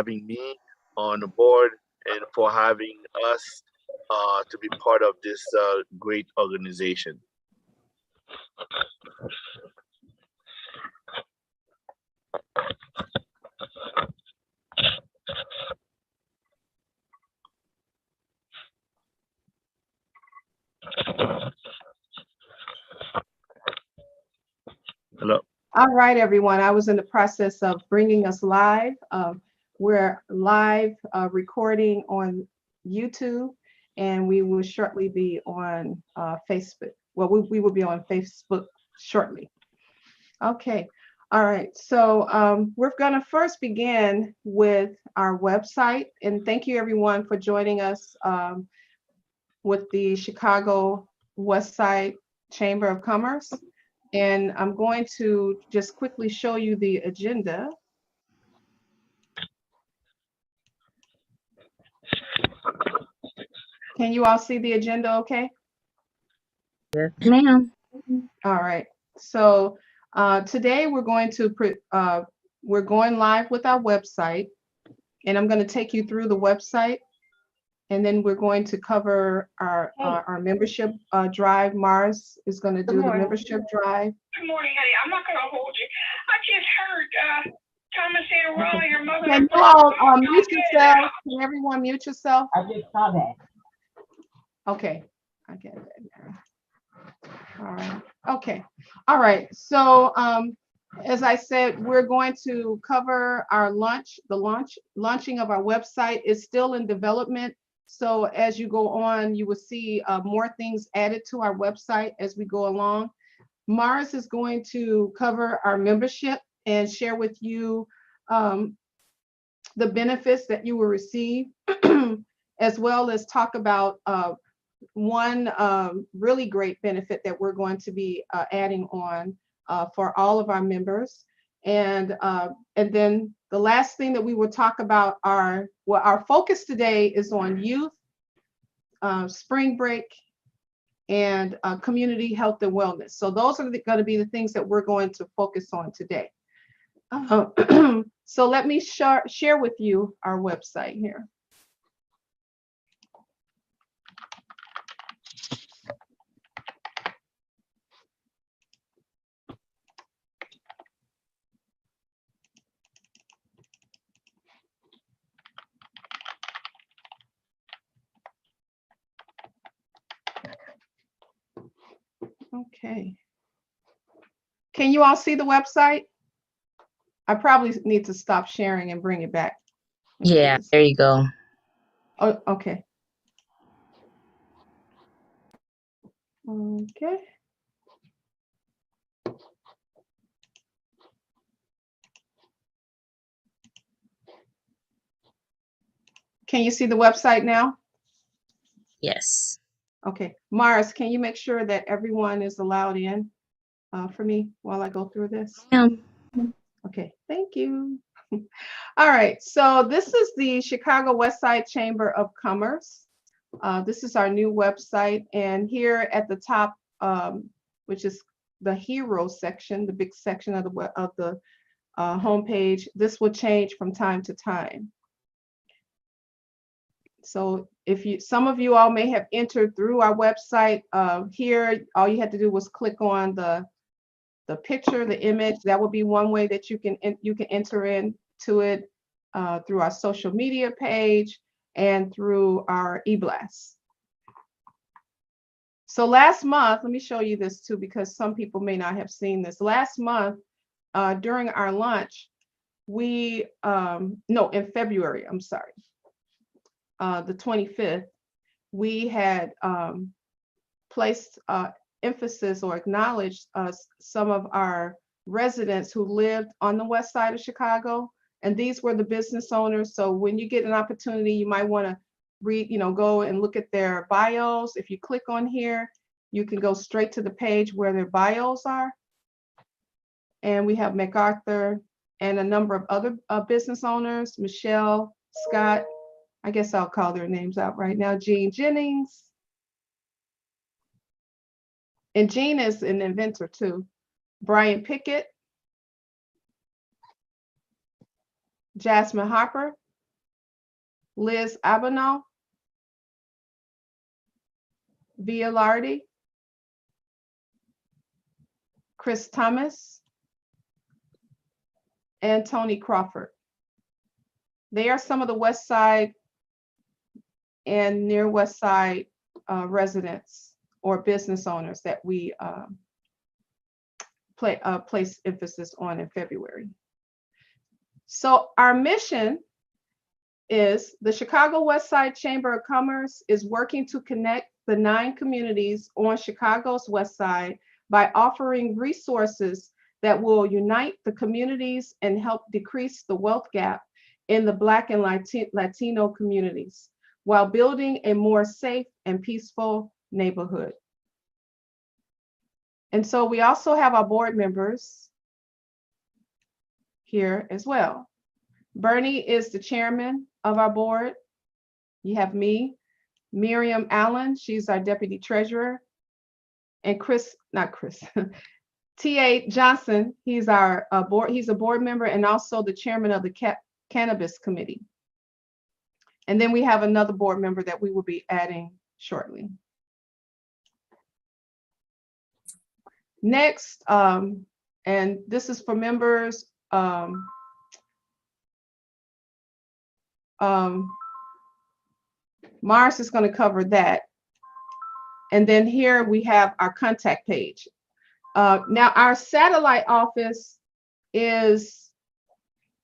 having me on the board and for having us to be part of this great organization. Hello. All right, everyone. I was in the process of bringing us live. We're live recording on YouTube, and we will shortly be on Facebook. Well, we will be on Facebook shortly. Okay. All right. So we're going to first begin with our website. And thank you, everyone, for joining us with the Chicago West Side Chamber of Commerce. And I'm going to just quickly show you the agenda. Can you all see the agenda okay? Yes, ma'am. All right. So today we're going live with our website, and I'm going to take you through the website, and then we're going to cover our membership drive. Mars is going to do the membership drive. Good morning, honey. I'm not going to hold you. I just heard Thomas and Raleigh, your mother. Can you all mute yourself? Can everyone mute yourself? I just saw that. Okay, I get it now. All right. Okay. All right. So as I said, we're going to cover our launch. The launching of our website is still in development. So as you go on, you will see more things added to our website as we go along. Mars is going to cover our membership and share with you the benefits that you will receive, as well as talk about one really great benefit that we're going to be adding on for all of our members. And then the last thing that we will talk about our focus today is on youth, spring break, and community health and wellness. So those are going to be the things that we're going to focus on today. So let me share with you our website here. Okay. Can you all see the website? I probably need to stop sharing and bring it back. Yeah, there you go. Oh, okay. Okay. Can you see the website now? Yes. Okay. Mars, can you make sure that everyone is allowed in for me while I go through this? Okay, thank you. All right, so this is the Chicago West Side Chamber of Commerce. This is our new website, and here at the top, which is the hero section, the big section of the homepage, this will change from time to time. So some of you all may have entered through our website. Here, all you had to do was click on the picture, the image. That would be one way that you can enter into it through our social media page and through our e-blast. So last month, let me show you this too, because some people may not have seen this. Last month, during our launch, in February, I'm sorry, the 25th, we had placed emphasis or acknowledged some of our residents who lived on the west side of Chicago, and these were the business owners. So when you get an opportunity, you might want to read, go and look at their bios. If you click on here, you can go straight to the page where their bios are. And we have MacArthur and a number of other business owners, Michelle, Scott, I guess I'll call their names out right now, Jean Jennings. And Jean is an inventor too. Brian Pickett, Jasmine Harper, Liz Abino, Lardy, Chris Thomas, and Tony Crawford. They are some of the West Side and near West Side residents or business owners that we place emphasis on in February. So our mission is the Chicago West Side Chamber of Commerce is working to connect the 9 communities on Chicago's West Side by offering resources that will unite the communities and help decrease the wealth gap in the Black and Latino communities while building a more safe and peaceful neighborhood. And so we also have our board members here as well. Bernie is the chairman of our board. You have me, Miriam Allen, she's our deputy treasurer, and T.A. Johnson, he's our he's a board member and also the chairman of the Cannabis Committee. And then we have another board member that we will be adding shortly. Next, and this is for members, Mars is going to cover that. And then here we have our contact page. Now our satellite office is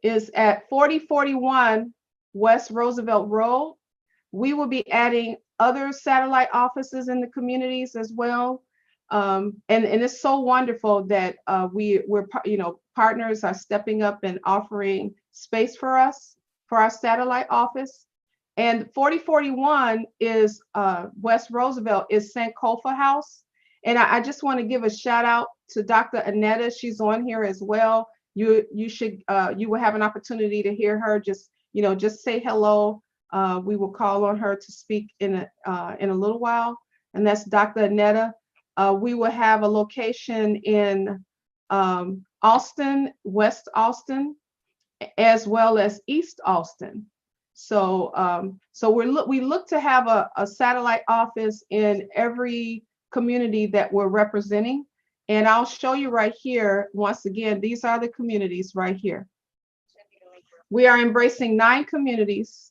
at 4041 West Roosevelt Road. We will be adding other satellite offices in the communities as well. And it's so wonderful that we're partners are stepping up and offering space for us for our satellite office. And 4041 is West Roosevelt is Sankofa House. And I just want to give a shout out to Dr. Annetta. She's on here as well. You will have an opportunity to hear her. Just say hello. We will call on her to speak in a little while. And that's Dr. Annetta. We will have a location in Austin, West Austin, as well as East Austin. So we look to have a satellite office in every community that we're representing. And I'll show you right here. Once again, these are the communities right here. We are embracing 9 communities: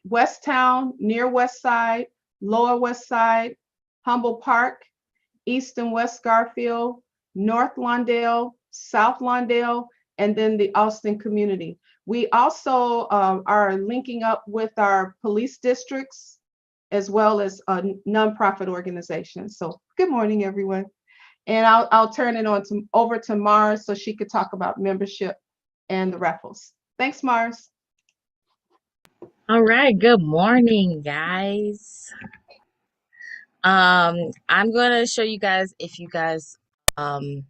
Westtown, near West Side, Lower West Side, Humble Park, East and West Garfield, North Lawndale, South Lawndale, and then the Austin community. We also are linking up with our police districts as well as nonprofit organizations. So good morning, everyone. And I'll turn it over to Mars so she could talk about membership and the raffles. Thanks, Mars. All right. Good morning, guys. I'm gonna show you guys if you guys would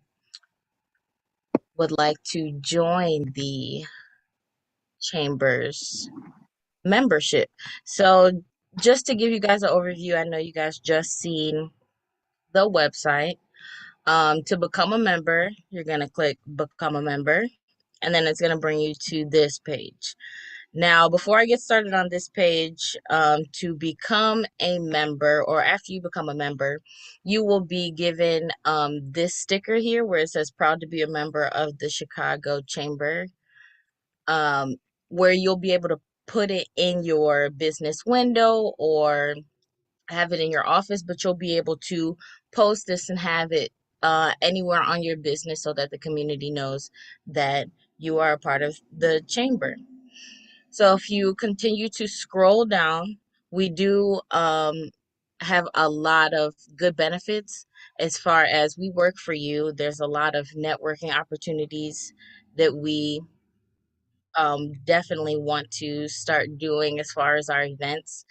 like to join the Chamber's membership. So just to give you guys an overview, I know you guys just seen the website. To become a member, you're gonna click become a member, and then it's gonna bring you to this page. Now, before I get started on this page, to become a member, or after you become a member, you will be given this sticker here where it says proud to be a member of the Chicago Chamber, where you'll be able to put it in your business window or have it in your office, but you'll be able to post this and have it anywhere on your business so that the community knows that you are a part of the chamber. So if you continue to scroll down, we do have a lot of good benefits as far as we work for you. There's a lot of networking opportunities that we definitely want to start doing as far as our events.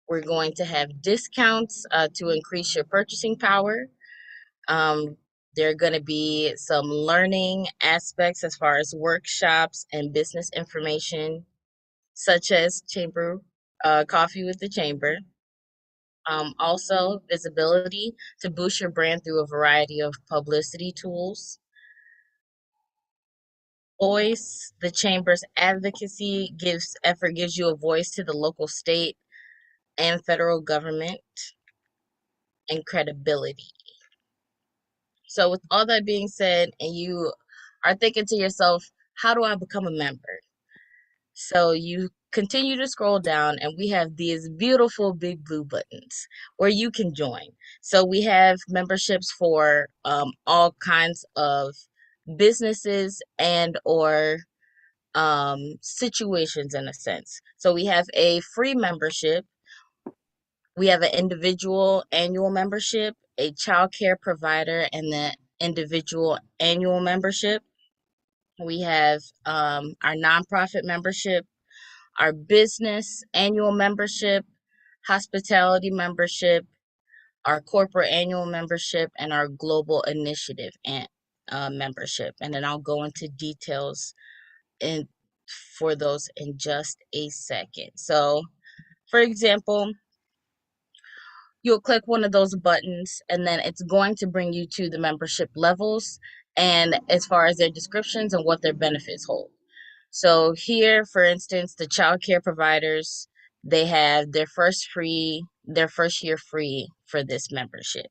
We're going to have discounts to increase your purchasing power. There are going to be some learning aspects as far as workshops and business information, such as Chamber Coffee with the Chamber. Also, visibility to boost your brand through a variety of publicity tools. voice. The chamber's advocacy gives you a voice to the local, state, and federal government, and credibility. So with all that being said, and you are thinking to yourself, how do I become a member? So you continue to scroll down, and we have these beautiful big blue buttons where you can join. So we have memberships for all kinds of businesses and or situations in a sense. So we have a free membership, we have an individual annual membership, a child care provider, and the individual annual membership. We have our nonprofit membership, our business annual membership, hospitality membership, our corporate annual membership, and our global initiative and membership. And then I'll go into details in for those in just a second. So, for example, you'll click one of those buttons, and then it's going to bring you to the membership levels and as far as their descriptions and what their benefits hold. So here, for instance, the child care providers, they have their first year free for this membership.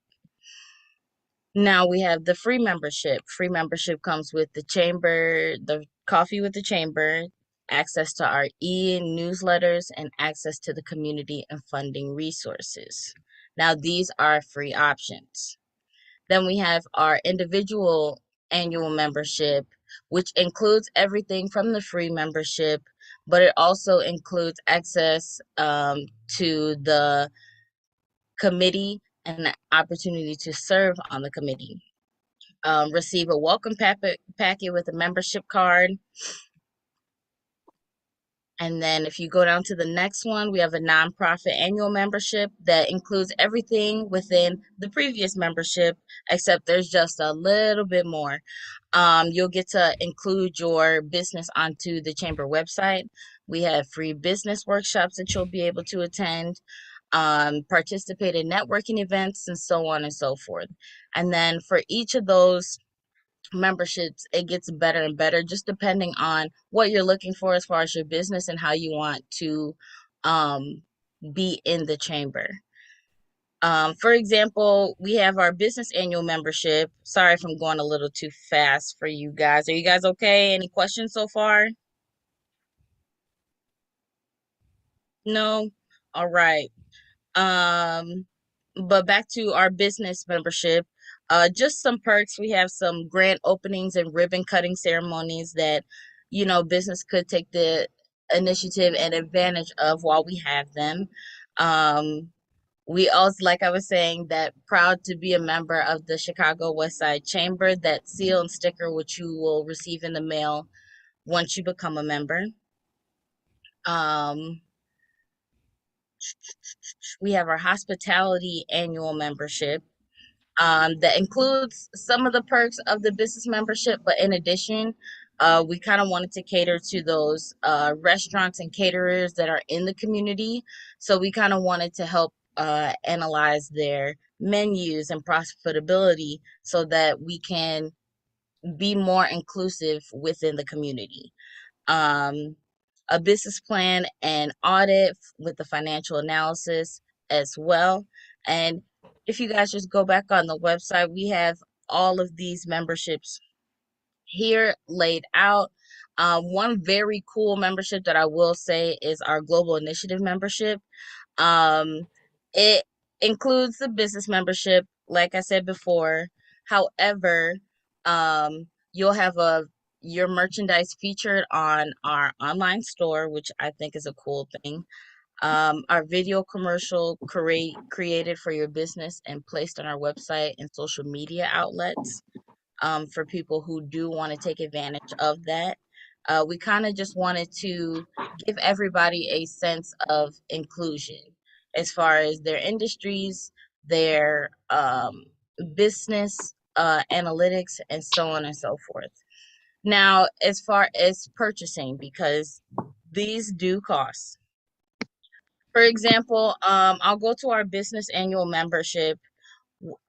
Now we have the free membership. Free membership comes with the chamber, the coffee with the chamber, access to our e-newsletters, and access to the community and funding resources. Now these are free options. Then we have our individual annual membership, which includes everything from the free membership, but it also includes access to the committee and the opportunity to serve on the committee. Receive a welcome packet with a membership card. And then if you go down to the next one, we have a nonprofit annual membership that includes everything within the previous membership, except there's just a little bit more. You'll get to include your business onto the chamber website. We have free business workshops that you'll be able to attend, participate in networking events, and so on and so forth. And then for each of those memberships, it gets better and better just depending on what you're looking for as far as your business and how you want to be in the chamber. For example, we have our business annual membership. Sorry if I'm going a little too fast for you guys. Are you guys okay? Any questions so far? No? All right. But back to our business membership, just some perks. We have some grand openings and ribbon cutting ceremonies that, business could take the initiative and advantage of while we have them. We also, like I was saying, that proud to be a member of the Chicago West Side Chamber, that seal and sticker, which you will receive in the mail once you become a member. We have our hospitality annual membership that includes some of the perks of the business membership, but in addition, we kind of wanted to cater to those restaurants and caterers that are in the community. So we kind of wanted to help analyze their menus and profitability so that we can be more inclusive within the community. A business plan and audit with the financial analysis as well. And if you guys just go back on the website, we have all of these memberships here laid out. One very cool membership that I will say is our Global Initiative membership. It includes the business membership, like I said before. However, you'll have your merchandise featured on our online store, which I think is a cool thing. Our video commercial created for your business and placed on our website and social media outlets for people who do want to take advantage of that. We kind of just wanted to give everybody a sense of inclusion as far as their industries, their business analytics, and so on and so forth. Now, as far as purchasing, because these do cost. For example, I'll go to our business annual membership.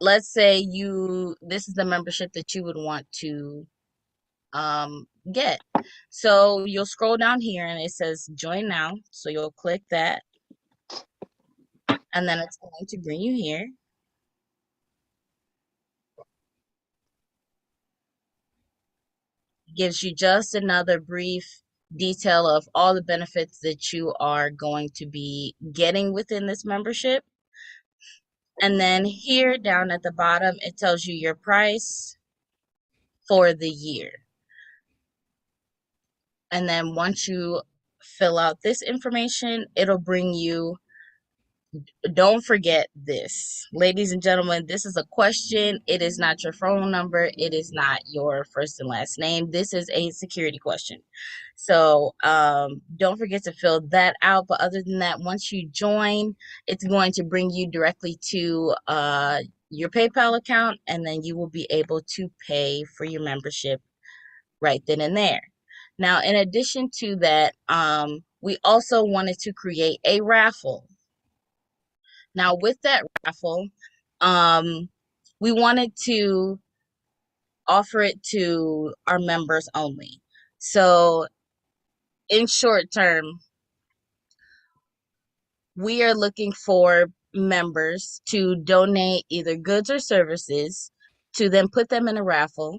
Let's say this is the membership that you would want to get. So you'll scroll down here and it says join now. So you'll click that and then it's going to bring you here. Gives you just another brief detail of all the benefits that you are going to be getting within this membership. And then here down at the bottom, it tells you your price for the year. And then once you fill out this information, it'll bring you, don't forget this. Ladies and gentlemen, this is a question. It is not your phone number. It is not your first and last name. This is a security question. So don't forget to fill that out. But other than that, once you join, it's going to bring you directly to your PayPal account, and then you will be able to pay for your membership right then and there. Now, in addition to that, we also wanted to create a raffle. Now, with that raffle, we wanted to offer it to our members only. So, in short term, we are looking for members to donate either goods or services to then put them in a raffle.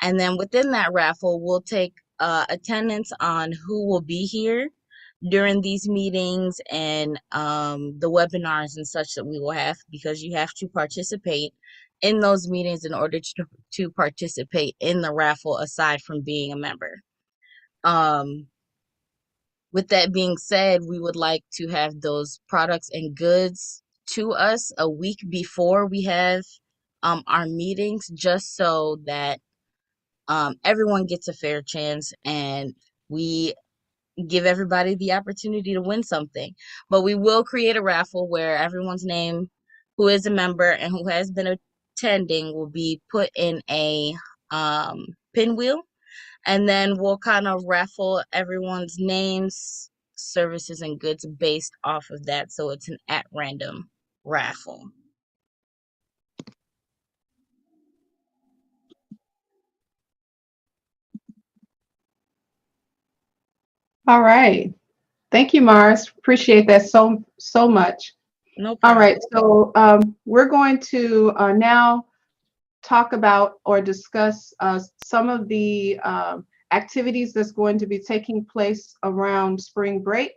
And then within that raffle, we'll take attendance on who will be here during these meetings and the webinars and such that we will have, because you have to participate in those meetings in order to participate in the raffle aside from being a member. With that being said, we would like to have those products and goods to us a week before we have our meetings, just so that everyone gets a fair chance and we give everybody the opportunity to win something. But we will create a raffle where everyone's name who is a member and who has been attending will be put in a pinwheel. And then we'll kind of raffle everyone's names, services, and goods based off of that. So it's an at random raffle. All right. Thank you, Mars. Appreciate that so much. No All problem. right. So we're going to now talk about or discuss some of the activities that's going to be taking place around spring break.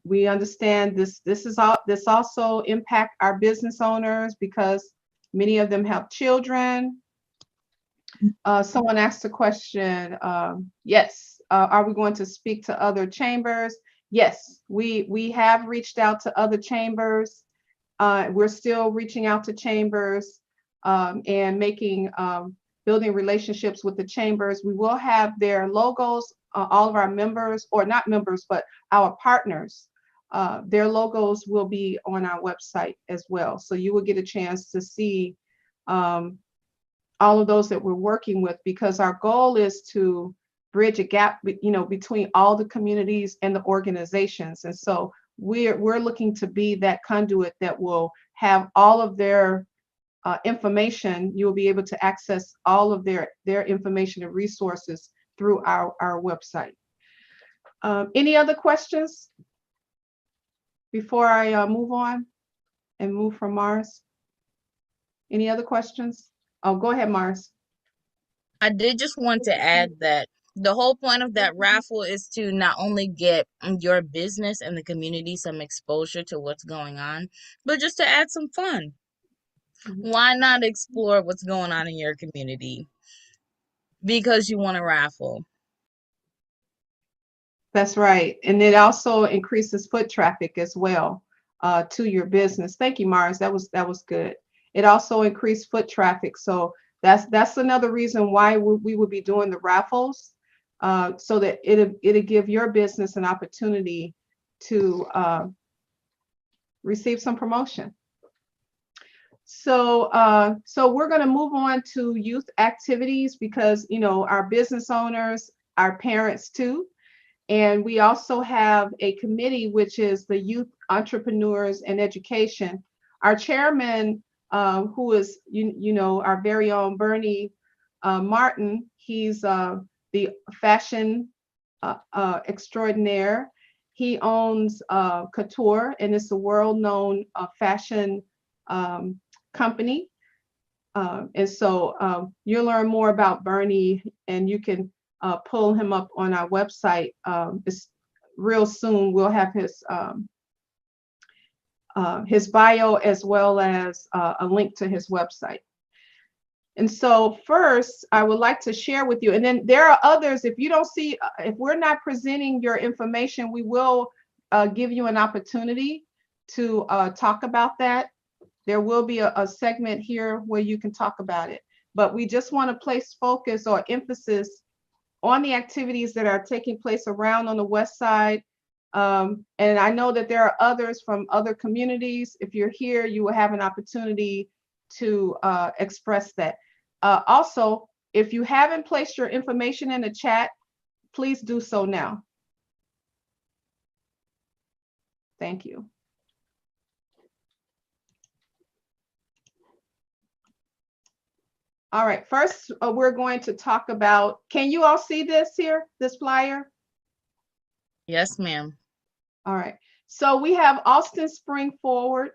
We understand this also impact our business owners because many of them have children. Someone asked a question. Yes. Are we going to speak to other chambers? Yes, we have reached out to other chambers. We're still reaching out to chambers and building relationships with the chambers. We will have their logos, all of our members, or not members, but our partners. Their logos will be on our website as well. So you will get a chance to see all of those that we're working with, because our goal is to bridge a gap, between all the communities and the organizations. And so we're looking to be that conduit that will have all of their information. You'll be able to access all of their information and resources through our website. Any other questions before I move on and move from Mars? Any other questions? Oh, go ahead, Mars. I did just want to add that the whole point of that raffle is to not only get your business and the community some exposure to what's going on, but just to add some fun. Why not explore what's going on in your community because you want to raffle? That's right. And it also increases foot traffic as well to your business. Thank you, Mars. That was good. It also increased foot traffic. So that's another reason why we would be doing the raffles, so that it'll give your business an opportunity to receive some promotion. So we're going to move on to youth activities, because our business owners are parents too. And we also have a committee, which is the Youth Entrepreneurs and Education. Our chairman, who is, our very own Bernie Martin. He's the fashion extraordinaire. He owns Couture, and it's a world-known fashion company. And so you'll learn more about Bernie, and you can pull him up on our website. It's real soon. We'll have his bio as well as a link to his website. And so first, I would like to share with you, and then there are others. If you don't see, if we're not presenting your information, we will give you an opportunity to talk about that. There will be a segment here where you can talk about it, but we just want to place focus or emphasis on the activities that are taking place around on the West Side. And I know that there are others from other communities. If you're here, you will have an opportunity to express that. Also, if you haven't placed your information in the chat, please do so now. Thank you. All right, first we're going to talk about, can you all see this here, this flyer? Yes, ma'am. All right, so we have Austin Spring Forward.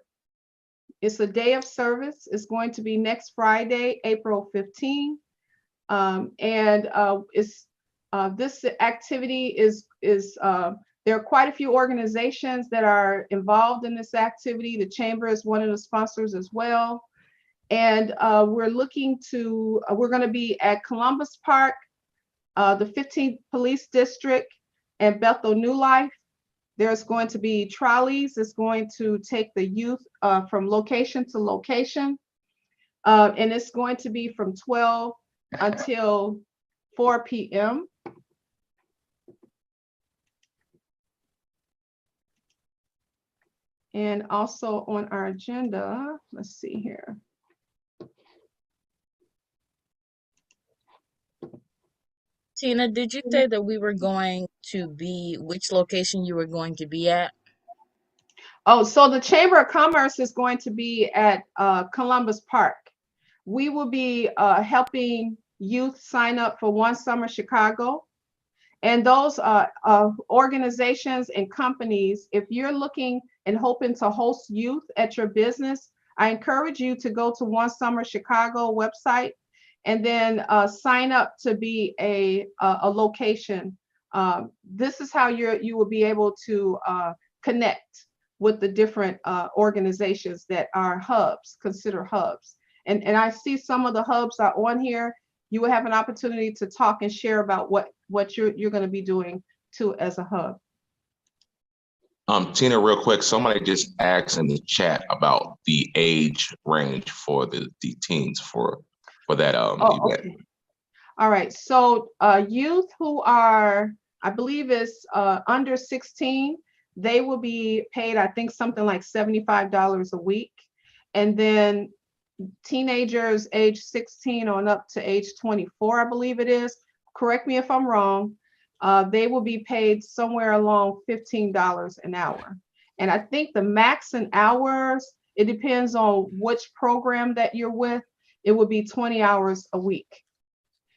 It's a day of service. It's going to be next Friday, April 15. This activity is there are quite a few organizations that are involved in this activity. The Chamber is one of the sponsors as well. And we're going to be at Columbus Park, the 15th Police District, and Bethel New Life. There's going to be trolleys. It's going to take the youth from location to location. And it's going to be from 12 until 4 p.m. And also on our agenda, let's see here. Tina, did you say that we were going to be, which location you were going to be at? Oh, so the Chamber of Commerce is going to be at Columbus Park. We will be helping youth sign up for One Summer Chicago. And those organizations and companies, if you're looking and hoping to host youth at your business, I encourage you to go to One Summer Chicago website and then sign up to be a location. This is how you will be able to connect with the different organizations that are hubs, consider hubs. And I see some of the hubs are on here. You will have an opportunity to talk and share about what you're going to be doing too as a hub. Tina, real quick, somebody just asked in the chat about the age range for the teens for that event. Okay. All right, so youth who are, I believe is under 16, they will be paid, I think, something like $75 a week. And then teenagers age 16 on up to age 24, I believe it is. Correct me if I'm wrong. They will be paid somewhere along $15 an hour. And I think the max in hours, it depends on which program that you're with. It will be 20 hours a week.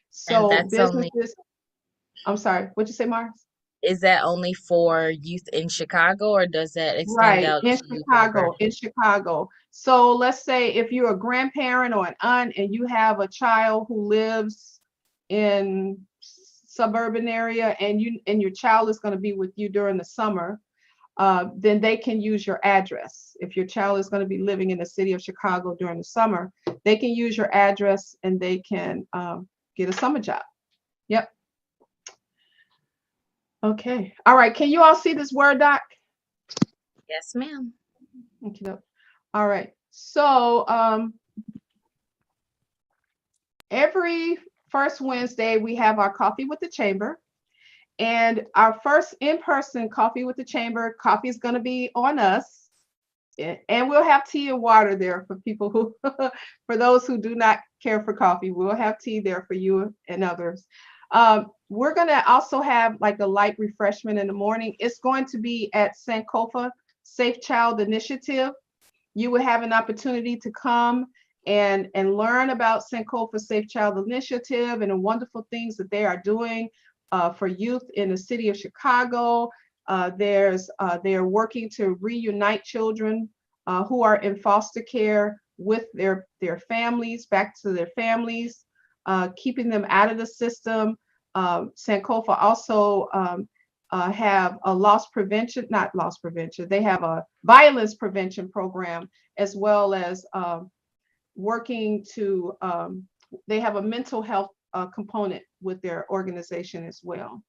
So businesses, I'm sorry, what'd you say, Mars? Is that only for youth in Chicago, or does that extend out in to Chicago? In Chicago. So let's say if you're a grandparent or an aunt and you have a child who lives in suburban area and your child is going to be with you during the summer, then they can use your address. If your child is going to be living in the city of Chicago during the summer, they can use your address and they can get a summer job. Yep. Okay. All right. Can you all see this Word doc? Yes, ma'am. Okay. All right. So every first Wednesday, we have our Coffee with the Chamber. And our first in-person Coffee with the Chamber, coffee is going to be on us. And we'll have tea and water there for people who, for those who do not care for coffee, we'll have tea there for you and others. We're going to also have like a light refreshment in the morning. It's going to be at Sankofa Safe Child Initiative. You will have an opportunity to come and learn about Sankofa Safe Child Initiative and the wonderful things that they are doing for youth in the city of Chicago. They are working to reunite children who are in foster care with their families, back to their families, keeping them out of the system. Sankofa also have a they have a violence prevention program, as well as working to, they have a mental health component with their organization as well.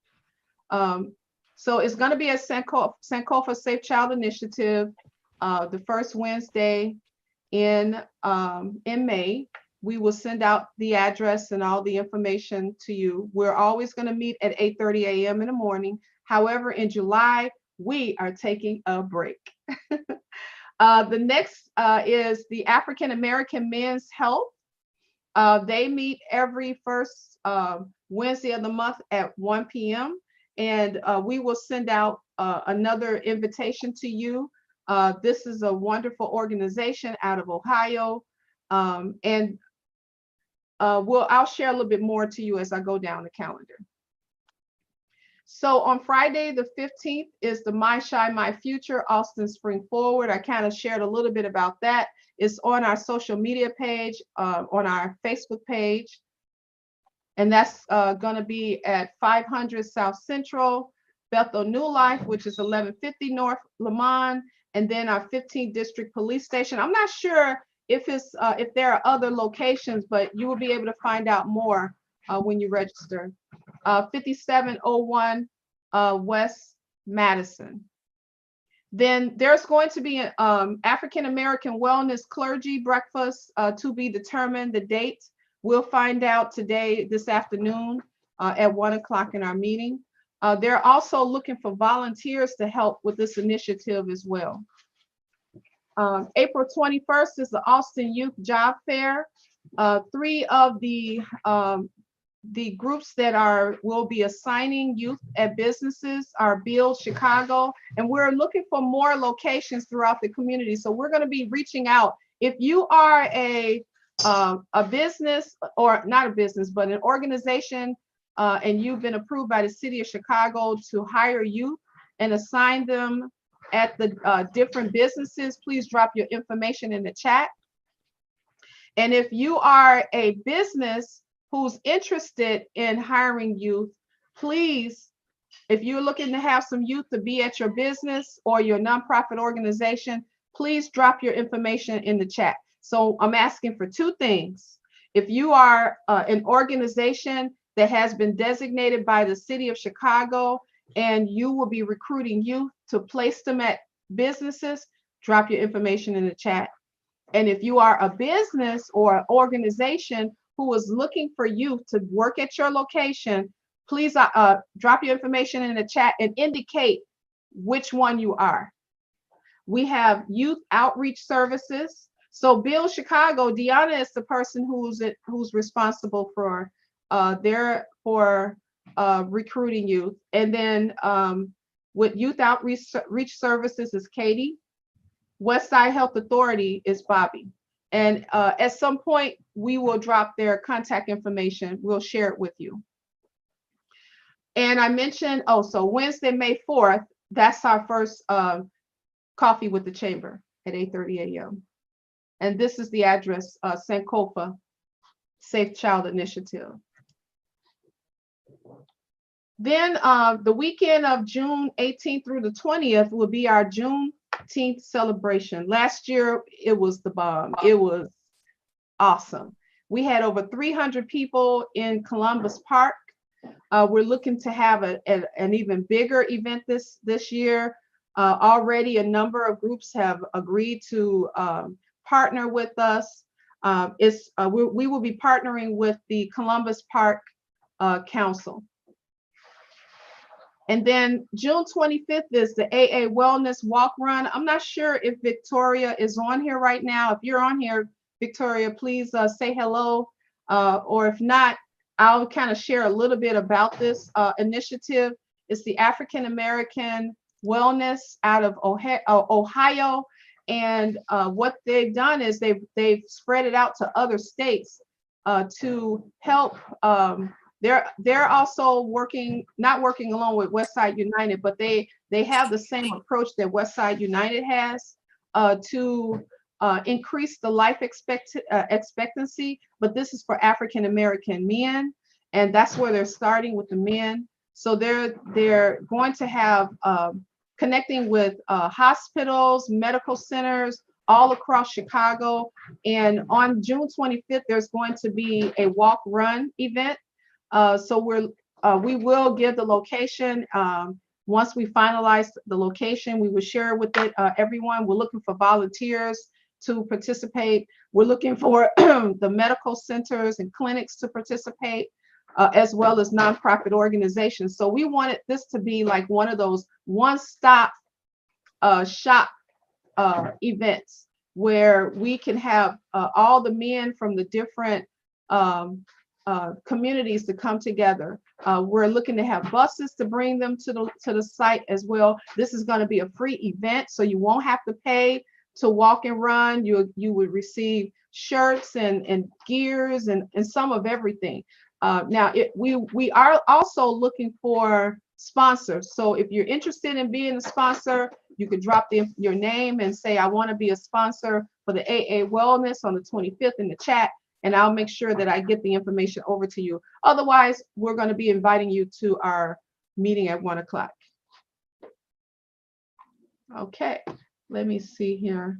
So it's going to be a Sankofa Safe Child Initiative, the first Wednesday in May. We will send out the address and all the information to you. We're always going to meet at 8:30 a.m. in the morning. However, in July, we are taking a break. The next is the African American Men's Health. They meet every first Wednesday of the month at 1 p.m. And we will send out another invitation to you. This is a wonderful organization out of Ohio. And I'll share a little bit more to you as I go down the calendar. So on Friday, the 15th is the My Shine, My Future, Austin Spring Forward. I kind of shared a little bit about that. It's on our social media page, on our Facebook page. And that's going to be at 500 South Central, Bethel New Life, which is 1150 North Lamont, and then our 15th District Police Station. I'm not sure if there are other locations, but you will be able to find out more when you register. 5701 West Madison. Then there's going to be an African American Wellness Clergy Breakfast to be determined. The date we'll find out this afternoon at 1 o'clock in our meeting. They're also looking for volunteers to help with this initiative as well. April 21st is the Austin Youth Job Fair. 3 of the groups that will be assigning youth at businesses are Build Chicago, and we're looking for more locations throughout the community. So we're going to be reaching out. If you are a business, or not a business, but an organization, and you've been approved by the city of Chicago to hire youth and assign them at the different businesses, please drop your information in the chat. And if you are a business who's interested in hiring youth, please, if you're looking to have some youth to be at your business or your nonprofit organization, please drop your information in the chat. So I'm asking for 2 things. If you are an organization that has been designated by the city of Chicago and you will be recruiting youth to place them at businesses, drop your information in the chat. And if you are a business or an organization who is looking for youth to work at your location, please drop your information in the chat and indicate which one you are. We have youth outreach services. So Build Chicago, Deanna is the person who's responsible for recruiting youth. And then with youth outreach services is Katie. Westside Health Authority is Bobby. And at some point, we will drop their contact information. We'll share it with you. And I mentioned, so Wednesday, May 4th, that's our first coffee with the chamber at 8:30 a.m. And this is the address, Sankofa Safe Child Initiative. Then the weekend of June 18th through the 20th will be our Juneteenth celebration. Last year, it was the bomb. It was awesome. We had over 300 people in Columbus Park. We're looking to have an even bigger event this year. Already a number of groups have agreed to partner with us. We will be partnering with the Columbus Park Council. And then June 25th is the AA Wellness Walk Run. I'm not sure if Victoria is on here right now. If you're on here, Victoria, please say hello. Or if not, I'll kind of share a little bit about this initiative. It's the African American Wellness out of Ohio. And what they've done is they've spread it out to other states to help. They're also not working along with Westside United, but they have the same approach that Westside United has to increase the life expectancy. But this is for African American men, and that's where they're starting with the men. So they're going to have connecting with hospitals, medical centers all across Chicago. And on June 25th, there's going to be a walk run event. So we will give the location. Once we finalize the location, we will share with everyone. We're looking for volunteers to participate. We're looking for the medical centers and clinics to participate, as well as nonprofit organizations. So we wanted this to be like one of those one-stop shop events where we can have all the men from the different communities to come together. We're looking to have buses to bring them to the site as well. This is going to be a free event, so you won't have to pay to walk and run. You would receive shirts and gears and some of everything. Now, we are also looking for sponsors. So if you're interested in being a sponsor, you could drop your name and say, I want to be a sponsor for the AA Wellness on the 25th in the chat, and I'll make sure that I get the information over to you. Otherwise, we're going to be inviting you to our meeting at 1 o'clock. Okay, let me see here.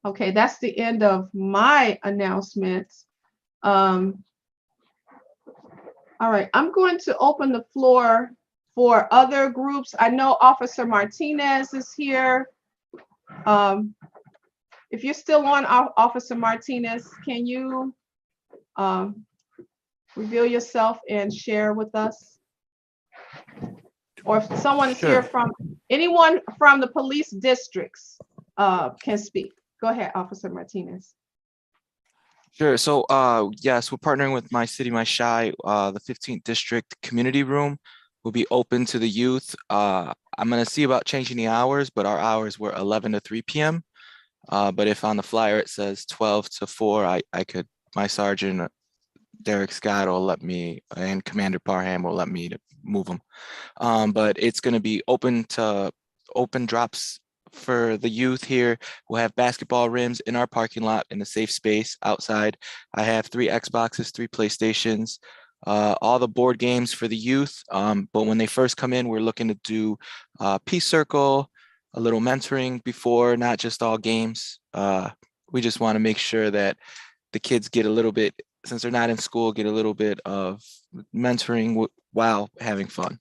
Okay, that's the end of my announcements. All right, I'm going to open the floor for other groups. I know Officer Martinez is here. If you're still on, Officer Martinez, can you reveal yourself and share with us? Or if someone is here from, anyone from the police districts can speak. Go ahead, Officer Martinez. Sure. So, yes, we're partnering with My City, My Shy. The 15th District Community Room will be open to the youth. I'm going to see about changing the hours, but our hours were 11 to 3 p.m. But if on the flyer it says 12 to 4, I could, my Sergeant Derek Scott will let me, and Commander Parham will let me to move them. But it's going to be open drops for the youth here. We'll have basketball rims in our parking lot in a safe space outside. I have 3 Xboxes, 3 PlayStations, all the board games for the youth. But when they first come in, we're looking to do Peace Circle, a little mentoring before, not just all games. We just want to make sure that the kids get a little bit, since they're not in school, get a little bit of mentoring while having fun.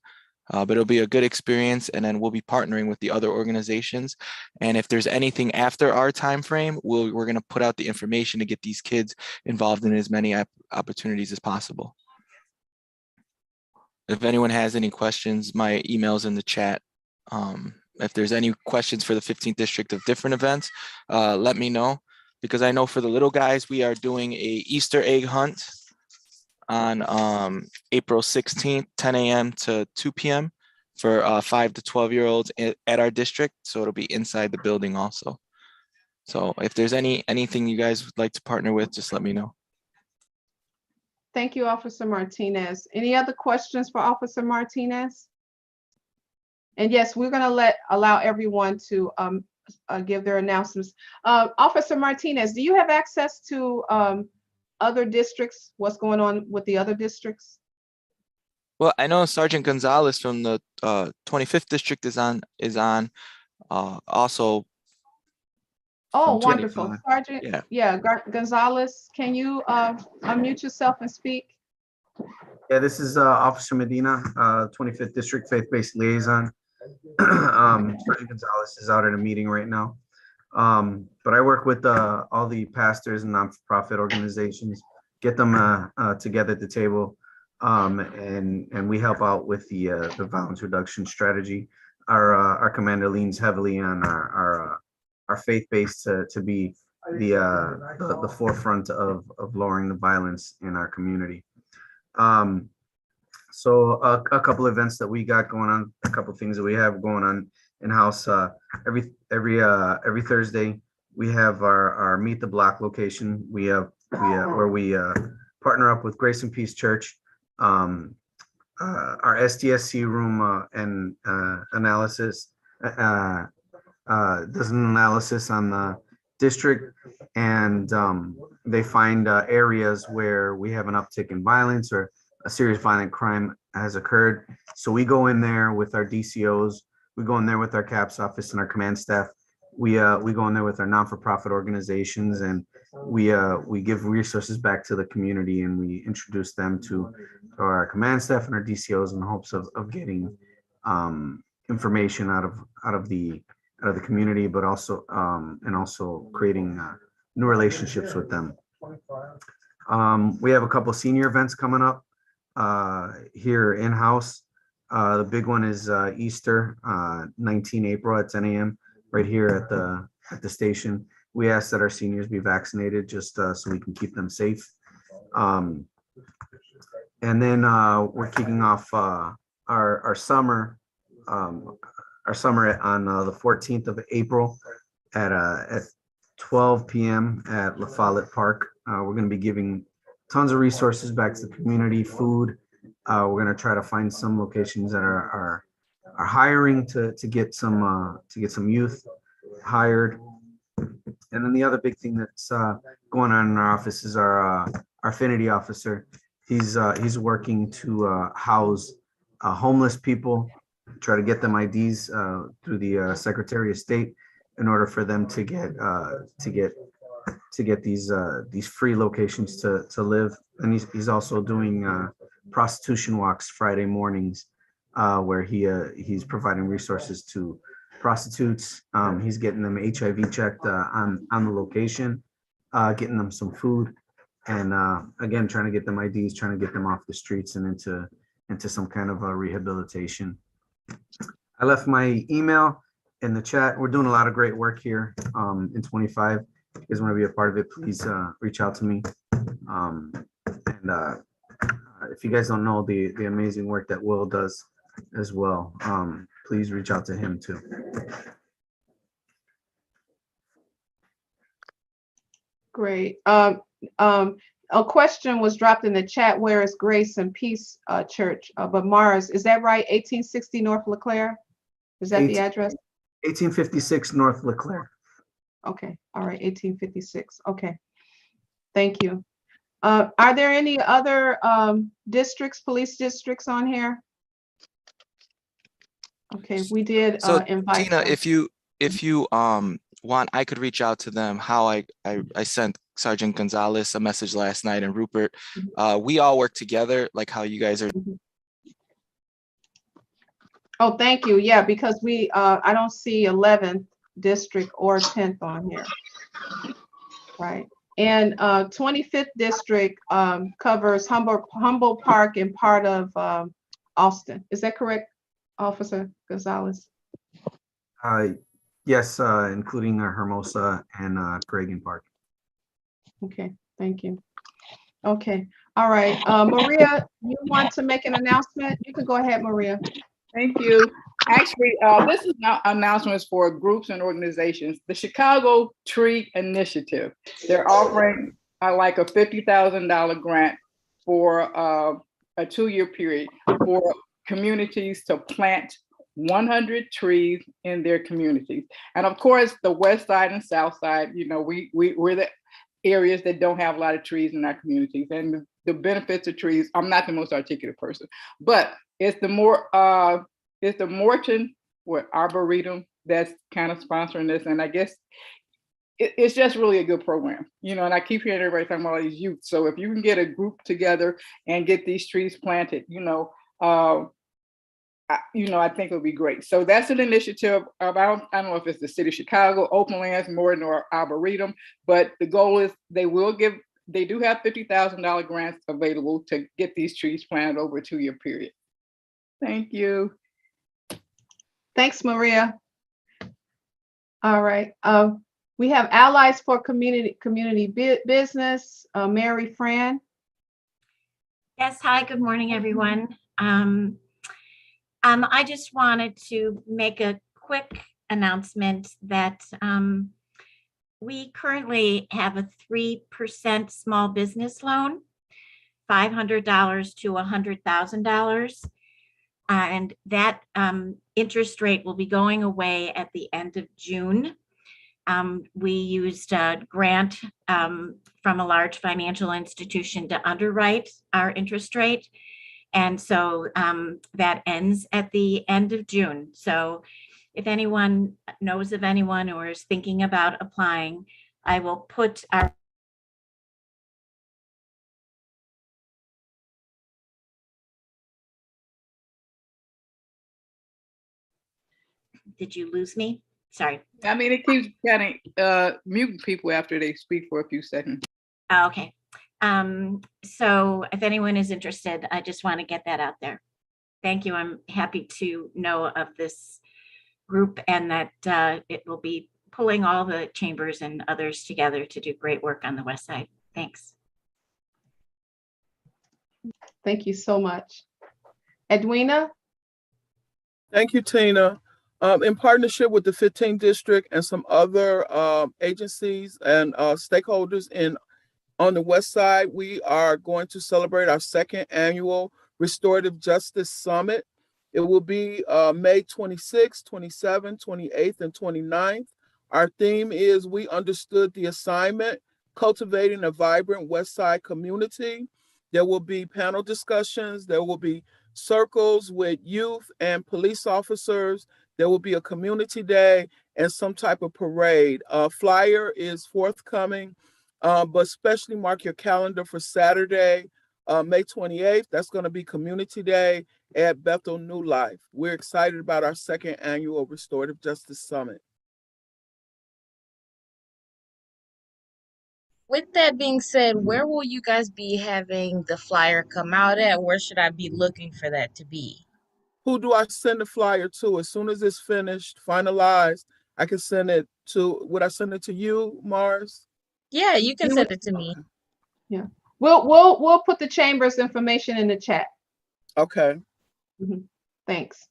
But it'll be a good experience, and then we'll be partnering with the other organizations. And if there's anything after our time frame, we're going to put out the information to get these kids involved in as many opportunities as possible. If anyone has any questions, my email's in the chat. If there's any questions for the 15th District of different events, let me know, because I know for the little guys, we are doing a Easter egg hunt on April 16th, 10 a.m. to 2 p.m. for 5 to 12-year-olds at our district. So it'll be inside the building also. So if there's anything you guys would like to partner with, just let me know. Thank you, Officer Martinez. Any other questions for Officer Martinez? And yes, we're going to allow everyone to give their announcements. Officer Martinez, do you have access to other districts? What's going on with the other districts? Well, I know Sergeant Gonzalez from the 25th District is on also. Oh, wonderful. Sergeant, yeah, Gonzalez, can you unmute yourself and speak? Yeah, this is Officer Medina, 25th District Faith-Based Liaison. Sergeant Gonzalez is out at a meeting right now. But I work with all the pastors and nonprofit organizations, get them together at the table, and we help out with the violence reduction strategy. Our commander leans heavily on our faith-based to be the forefront of lowering the violence in our community. So a couple events that we got going on, a couple things that we have going on in-house. Every Thursday, we have our Meet the Block location. Where we partner up with Grace and Peace Church. Our SDSC room and analysis does an analysis on the district, and they find areas where we have an uptick in violence or a serious violent crime has occurred. So we go in there with our DCOs, we go in there with our CAPS office and our command staff. We go in there with our non-for-profit organizations, and we give resources back to the community, and we introduce them to our command staff and our DCOs in the hopes of getting information out of the community, but also and also creating new relationships with them. We have a couple senior events coming up here in-house. The big one is Easter, 19 April at 10 a.m. right here at the station. We ask that our seniors be vaccinated just so we can keep them safe. And then we're kicking off our summer on the 14th of April at 12 p.m. at La Follette Park. We're going to be giving tons of resources back to the community, food. We're going to try to find some locations that are hiring to get some youth hired. And then the other big thing that's going on in our office is our affinity officer. He's working to house homeless people, try to get them IDs through the Secretary of State in order for them to get these free locations to live. And he's also doing prostitution walks Friday mornings, where he's providing resources to prostitutes. He's getting them HIV checked on the location, getting them some food, and again, trying to get them IDs, trying to get them off the streets and into some kind of rehabilitation. I left my email in the chat. We're doing a lot of great work here in 25. If you guys want to be a part of it, please reach out to me. If you guys don't know the amazing work that Will does as well, please reach out to him too. Great. A question was dropped in the chat. Where is Grace and Peace Church? But Mars, is that right? 1860 North LeClaire? Is that the address? 1856 North LeClaire. Okay. All right. 1856. Okay. Thank you. Are there any other districts, police districts on here? Okay, we did So invite Tina, them. if you want, I could reach out to them. How I sent Sergeant Gonzalez a message last night, and Rupert. We all work together, like how you guys are. Oh, thank you. Yeah, because we I don't see 11th district or 10th on here. Right. And 25th district covers Humboldt Park and part of Austin. Is that correct, Officer Gonzalez? Yes, including Hermosa and Cragen Park. Okay, thank you. Okay, all right. Maria, you want to make an announcement? You can go ahead, Maria. Thank you. Actually, this is announcements for groups and organizations. The Chicago Tree Initiative, they're offering like a $50,000 grant for a 2-year period for communities to plant 100 trees in their communities. And of course, the west side and south side, you know, we're the areas that don't have a lot of trees in our communities. And the benefits of trees, I'm not the most articulate person, but it's the Morton Arboretum that's kind of sponsoring this. And I guess it's just really a good program, you know, and I keep hearing everybody talking about all these youth. So if you can get a group together and get these trees planted, I think it would be great. So that's an initiative of, I don't know if it's the city of Chicago, Open Lands, Morton, or Arboretum, but the goal is they do have $50,000 grants available to get these trees planted over a 2-year period. Thank you. Thanks, Maria. All right. We have Allies for Community Business, Mary Fran. Yes, hi, good morning, everyone. I just wanted to make a quick announcement that we currently have a 3% small business loan, $500 to $100,000. And that interest rate will be going away at the end of June. We used a grant from a large financial institution to underwrite our interest rate. And so that ends at the end of June. So if anyone knows of anyone or is thinking about applying, I will put our Did you lose me? Sorry. I mean, it keeps kind of muting people after they speak for a few seconds. Oh, okay. So if anyone is interested, I just want to get that out there. Thank you. I'm happy to know of this group and that it will be pulling all the chambers and others together to do great work on the West Side. Thanks. Thank you so much. Edwina? Thank you, Tina. In partnership with the 15th District and some other agencies and stakeholders on the West Side, we are going to celebrate our second annual Restorative Justice Summit. It will be May 26th, 27th, 28th, and 29th. Our theme is We Understood the Assignment, Cultivating a Vibrant West Side Community. There will be panel discussions. There will be circles with youth and police officers. There will be a community day and some type of parade. Flyer is forthcoming, but especially mark your calendar for Saturday, May 28th. That's going to be Community Day at Bethel New Life. We're excited about our second annual Restorative Justice Summit. With that being said, where will you guys be having the flyer come out at? Where should I be looking for that to be? Who do I send the flyer to? As soon as it's finished, finalized, I can send it to, would I send it to you, Mars? Yeah, you can send it to me. Yeah. We'll put the chamber's information in the chat. Okay. Thanks.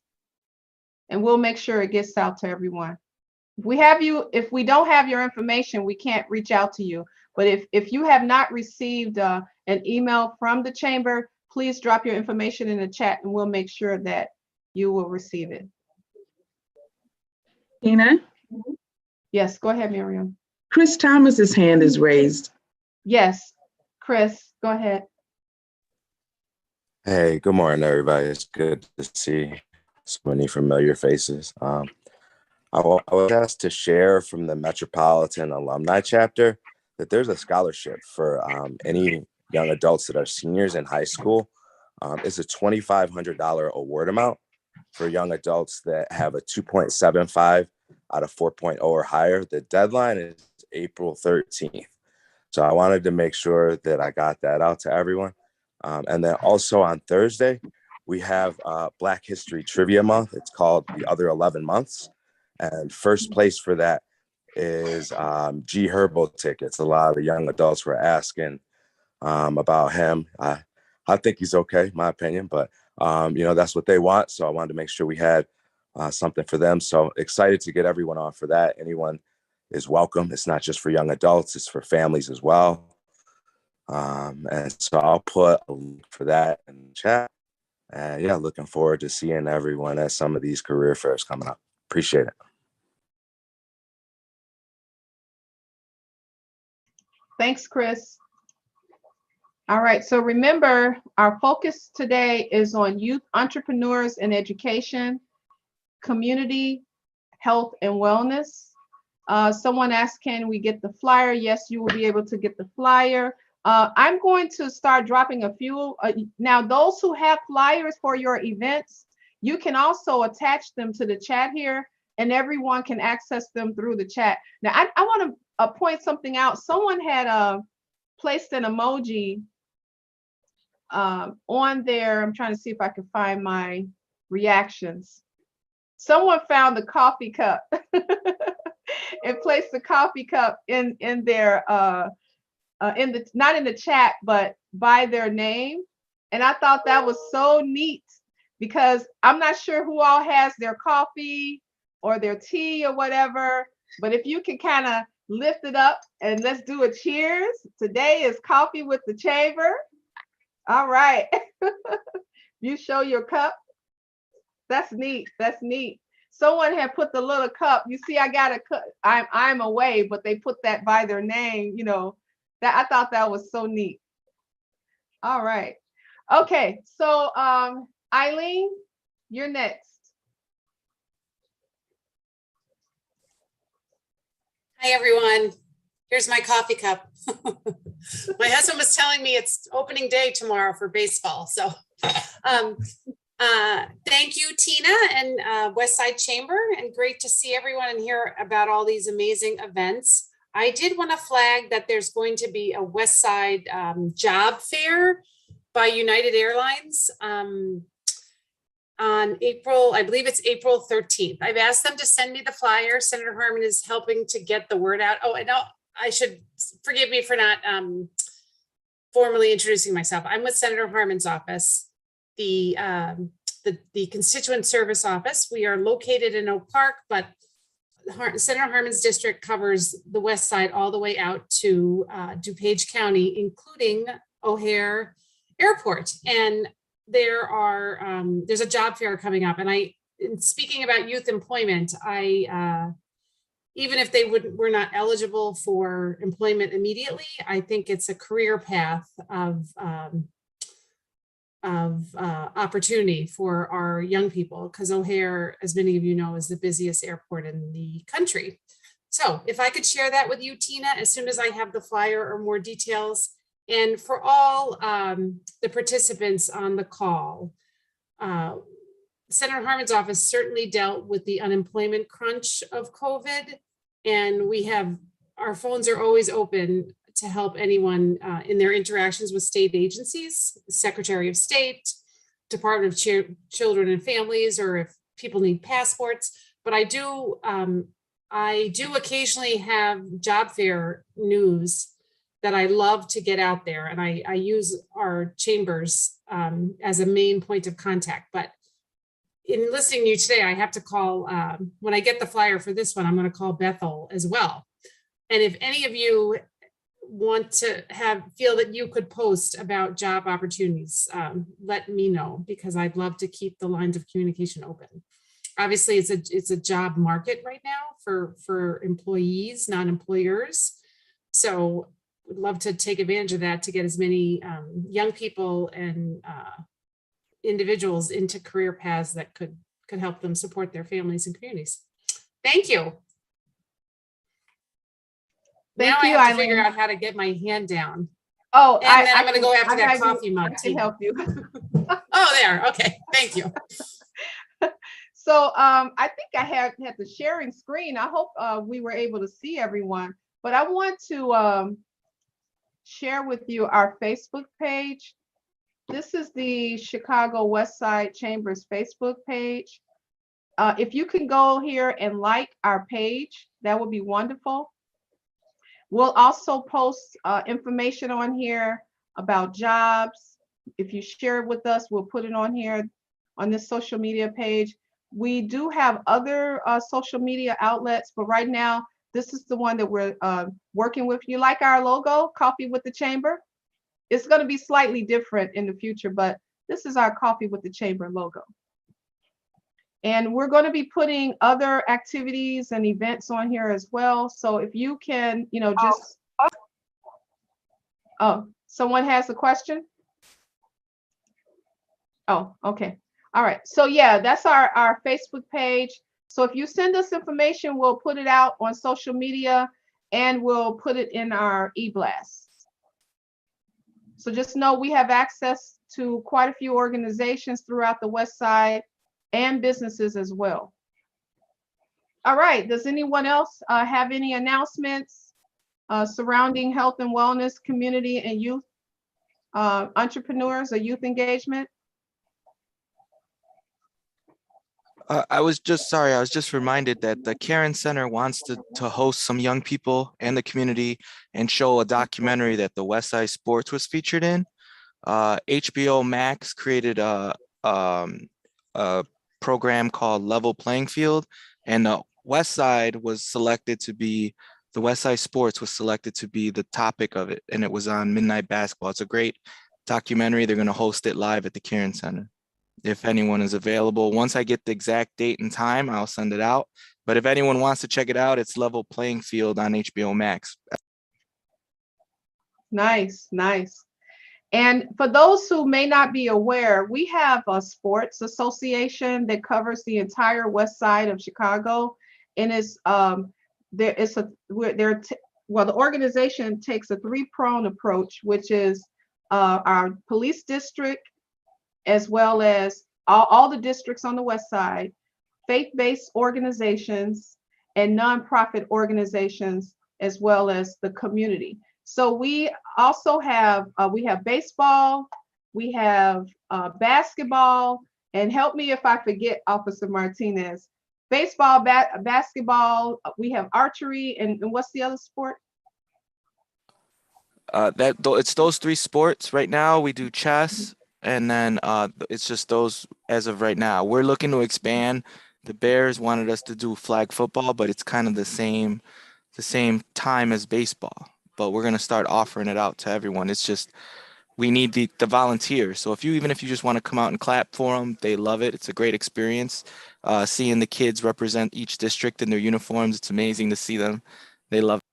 And we'll make sure it gets out to everyone. If we don't have your information, we can't reach out to you. But if you have not received an email from the chamber, please drop your information in the chat and we'll make sure that you will receive it. Tina? Yes, go ahead, Miriam. Chris Thomas's hand is raised. Yes, Chris, go ahead. Hey, good morning, everybody. It's good to see so many familiar faces. I was asked to share from the Metropolitan Alumni Chapter that there's a scholarship for any young adults that are seniors in high school. It's a $2,500 award amount for young adults that have a 2.75 out of 4.0 or higher. The deadline is April 13th. So I wanted to make sure that I got that out to everyone. And then also on Thursday, we have Black History Trivia Month. It's called The Other 11 Months. And first place for that is G Herbo tickets. A lot of the young adults were asking about him. I think he's okay, my opinion, but that's what they want. So I wanted to make sure we had something for them. So excited to get everyone on for that. Anyone is welcome. It's not just for young adults, it's for families as well. And so I'll put a link for that in the chat. And yeah, looking forward to seeing everyone at some of these career fairs coming up. Appreciate it. Thanks, Chris. All right, so remember, our focus today is on youth entrepreneurs and education, community, health, and wellness. Someone asked, can we get the flyer? Yes, you will be able to get the flyer. I'm going to start dropping a few. Now, those who have flyers for your events, you can also attach them to the chat here, and everyone can access them through the chat. Now, I want to point something out. Someone had placed an emoji on there. I'm trying to see if I can find my reactions. Someone found the coffee cup and placed the coffee cup in their not in the chat, but by their name. And I thought that was so neat because I'm not sure who all has their coffee or their tea or whatever. But if you can kind of lift it up and let's do a cheers. Today is Coffee with the Chamber. All right. You show your cup. That's neat. That's neat. Someone had put the little cup. You see, I got a cup. I'm away, but they put that by their name, you know. That I thought that was so neat. All right. Okay. So Eileen, you're next. Hi, everyone. Here's my coffee cup. My husband was telling me it's opening day tomorrow for baseball. So thank you, Tina and West Side Chamber, and great to see everyone and hear about all these amazing events. I did want to flag that there's going to be a West Side job fair by United Airlines on April, I believe it's April 13th. I've asked them to send me the flyer. Senator Harman is helping to get the word out. Oh, and I should, forgive me for not formally introducing myself. I'm with Senator Harman's office, the Constituent Service Office. We are located in Oak Park, but Senator Harman's district covers the west side all the way out to DuPage County, including O'Hare Airport. And there's a job fair coming up. And speaking about youth employment, even if they were not eligible for employment immediately, I think it's a career path of opportunity for our young people, because O'Hare, as many of you know, is the busiest airport in the country. So if I could share that with you, Tina, as soon as I have the flyer or more details. And for all the participants on the call, Senator Harman's office certainly dealt with the unemployment crunch of COVID. And our phones are always open to help anyone in their interactions with state agencies, Secretary of State, Department of Children and Families, or if people need passports. But I do occasionally have job fair news that I love to get out there. And I use our chambers as a main point of contact. But in listening to you today, I have to call, when I get the flyer for this one, I'm going to call Bethel as well. And if any of you want to feel that you could post about job opportunities, let me know, because I'd love to keep the lines of communication open. Obviously, it's a job market right now for employees, not employers. So would love to take advantage of that to get as many young people and individuals into career paths that could help them support their families and communities. Thank you. Now I have to figure out how to get my hand down. Oh, and then I'm going to go after that coffee mug. I can help you. Oh, there. Okay. Thank you. So I think I had the sharing screen. I hope we were able to see everyone, but I want to share with you our Facebook page. This is the Chicago West Side Chamber's Facebook page. If you can go here and like our page, that would be wonderful. We'll also post information on here about jobs. If you share it with us, we'll put it on here on this social media page. We do have other social media outlets, but right now, this is the one that we're working with. You like our logo, Coffee with the Chamber? It's going to be slightly different in the future, but this is our Coffee with the Chamber logo. And we're going to be putting other activities and events on here as well. So if you can, just, oh, someone has a question? Oh, okay. All right. So yeah, that's our Facebook page. So if you send us information, we'll put it out on social media and we'll put it in our e-blast. So just know we have access to quite a few organizations throughout the West Side and businesses as well. All right, does anyone else have any announcements surrounding health and wellness, community and youth entrepreneurs or youth engagement? I was just reminded that the Caron Center wants to host some young people and the community and show a documentary that the West Side Sports was featured in. HBO Max created a program called Level Playing Field, And West Side was selected to be, the West Side Sports was selected to be the topic of it. And it was on Midnight Basketball. It's a great documentary. They're going to host it live at the Kieran Center. If anyone is available, once I get the exact date and time, I'll send it out. But if anyone wants to check it out, it's Level Playing Field on HBO Max. Nice, nice. And for those who may not be aware, we have a sports association that covers the entire west side of Chicago. And it's the organization takes a three-pronged approach, which is our police district, as well as all the districts on the west side, faith-based organizations, and nonprofit organizations, as well as the community. So we also have baseball, we have basketball, and help me if I forget, Officer Martinez. Baseball, basketball, we have archery, and what's the other sport? It's those three sports right now. We do chess, and then it's just those as of right now. We're looking to expand. The Bears wanted us to do flag football, but it's kind of the same time as baseball. But we're gonna start offering it out to everyone. It's just we need the volunteers. So even if you just want to come out and clap for them, they love it. It's a great experience. Seeing the kids represent each district in their uniforms, it's amazing to see them. They love it.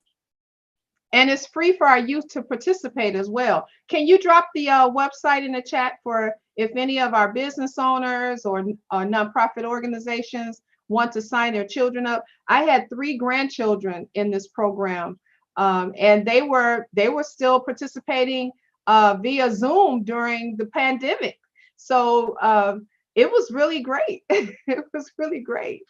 And it's free for our youth to participate as well. Can you drop the website in the chat for if any of our business owners or nonprofit organizations want to sign their children up? I had 3 grandchildren in this program, and they were still participating via Zoom during the pandemic. So it was really great. It was really great.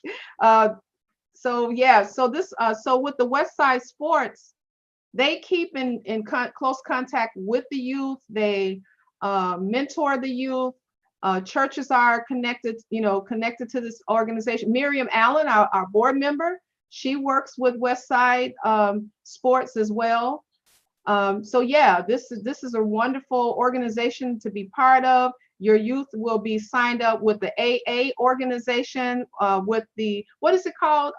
So yeah, so with the West Side Sports, they keep in close contact with the youth. They mentor the youth. Churches are connected to this organization. Miriam Allen, our board member, she works with West Side Sports as well. So yeah, this is a wonderful organization to be part of. Your youth will be signed up with the AA organization, with the, what is it called,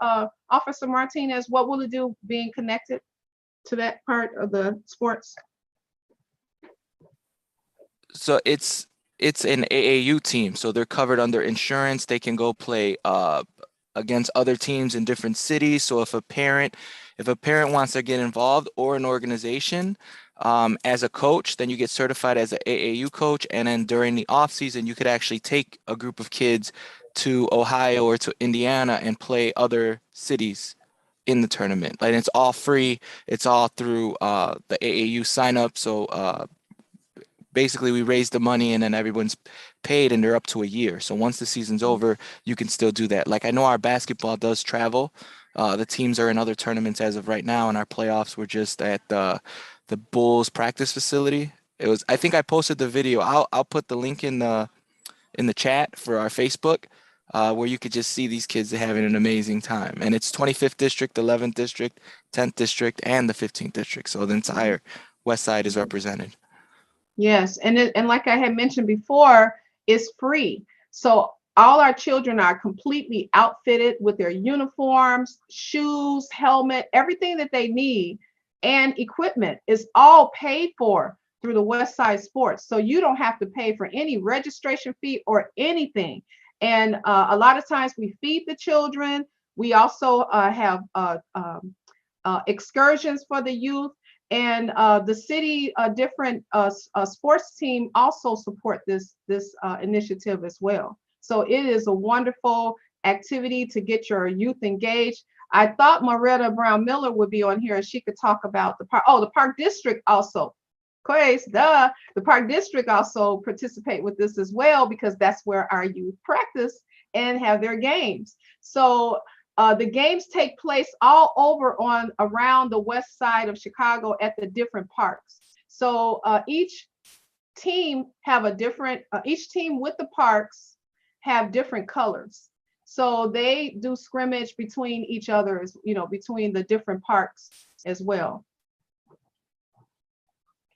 Officer Martinez? What will it do being connected to that part of the sports? So it's an AAU team, so they're covered under insurance. They can go play against other teams in different cities. So if a parent wants to get involved, or an organization as a coach, then you get certified as an AAU coach. And then during the off season, you could actually take a group of kids to Ohio or to Indiana and play other cities in the tournament. Like, it's all free. It's all through the AAU sign up. So basically we raise the money and then everyone's paid and they're up to a year. So once the season's over, you can still do that. Like, I know our basketball does travel. The teams are in other tournaments as of right now, and our playoffs were just at the Bulls practice facility. I think I posted the video. I'll put the link in the chat for our Facebook, where you could just see these kids having an amazing time. And it's 25th district, 11th district, 10th district, and the 15th district. So the entire West Side is represented. Yes, and like I had mentioned before, it's free. So all our children are completely outfitted with their uniforms, shoes, helmet, everything that they need, and equipment is all paid for through the West Side Sports. So you don't have to pay for any registration fee or anything. And a lot of times we feed the children. We also have excursions for the youth. And the city different sports team also support this initiative as well. So it is a wonderful activity to get your youth engaged. I thought Moretta Brown Miller would be on here and she could talk about the park. Oh, the Park District also. The Park District also participate with this as well, because that's where our youth practice and have their games. So the games take place all over around the west side of Chicago at the different parks. So each team with the parks have different colors. So they do scrimmage between each other, between the different parks as well.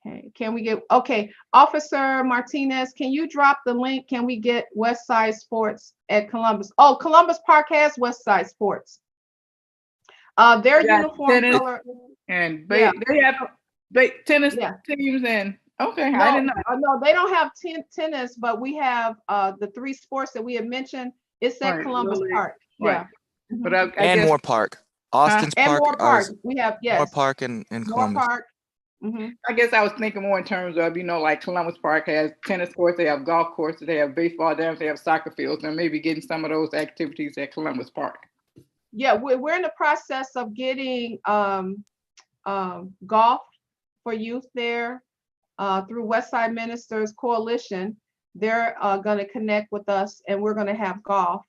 Okay, can we get, okay, Officer Martinez, can you drop the link? Can we get West Side Sports at Columbus? Oh, Columbus Park has West Side Sports. Their Got uniform tennis color. And Yeah. they have tennis Yeah. teams and, okay, I No, didn't know. no, they don't have tennis, but we have the 3 sports that we had mentioned. It's at Right, Columbus Little League, Park. right. Yeah. But I And guess, Moore Park. Austin's And Park. Moore Park. is We have, Moore yes, Park and Moore Columbus. Park. Mhm. I guess I was thinking more in terms of, like Columbus Park has tennis courts, they have golf courses, they have baseball diamonds, they have soccer fields, and maybe getting some of those activities at Columbus Park. Yeah, we're in the process of getting golf for youth there through Westside Ministers Coalition. They're going to connect with us, and we're going to have golf.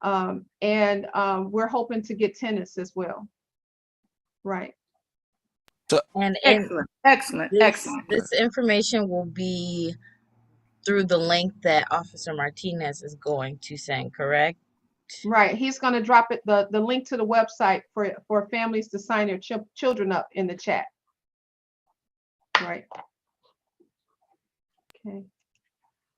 And we're hoping to get tennis as well. Right. And Excellent. This information will be through the link that Officer Martinez is going to send, correct? Right. He's going to drop it, the link to the website for families to sign their children up in the chat. Right. Okay.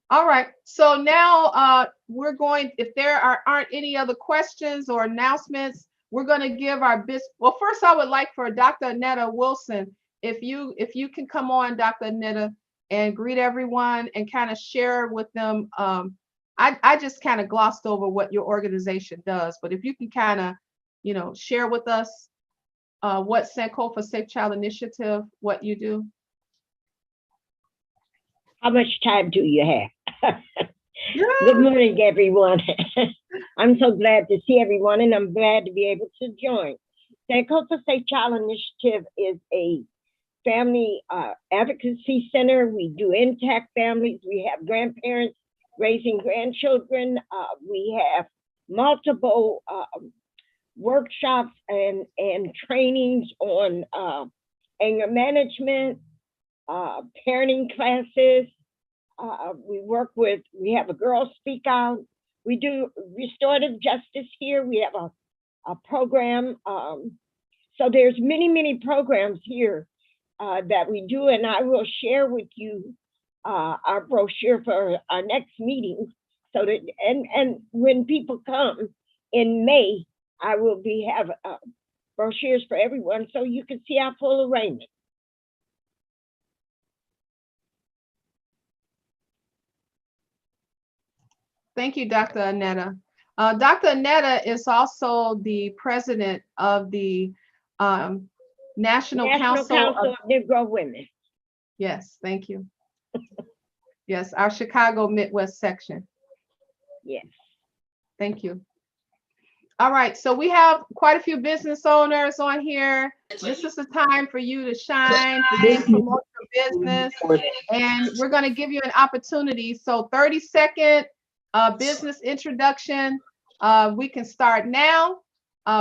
All right. So now we're going, if there aren't any other questions or announcements, we're going to give our well, first I would like for Dr. Annetta Wilson, if you can come on, Dr. Annetta, and greet everyone and kind of share with them. I just kind of glossed over what your organization does, but if you can kind of, share with us what Sankofa Safe Child Initiative, what you do. How much time do you have? Good morning, everyone. I'm so glad to see everyone, and I'm glad to be able to join. Sankofa Safe Child Initiative is a family advocacy center. We do intact families. We have grandparents raising grandchildren. We have multiple workshops and trainings on anger management, parenting classes. We have a Girl Speak Out. We do restorative justice here. We have a program. So there's many programs here that we do, and I will share with you our brochure for our next meeting. So that and when people come in May, I will have brochures for everyone so you can see our full arraignment. Thank you, Dr. Annetta. Dr. Annetta is also the president of the National Council of Negro Women. Yes, thank you. Yes, our Chicago Midwest section. Yes. Thank you. All right, so we have quite a few business owners on here. This is the time for you to shine, for you to promote your business, and we're going to give you an opportunity. So 30-second business introduction. We can start now.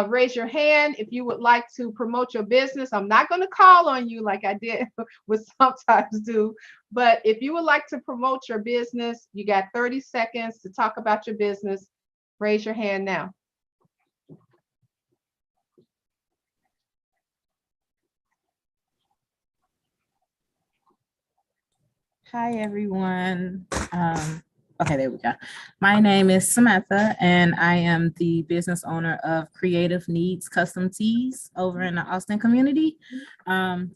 Raise your hand if you would like to promote your business. I'm not going to call on you like I did what sometimes do, but if you would like to promote your business, you got 30 seconds to talk about your business. Raise your hand now. Hi, everyone. Okay, there we go. My name is Samantha, and I am the business owner of Creative Needs Custom Tees over in the Austin community.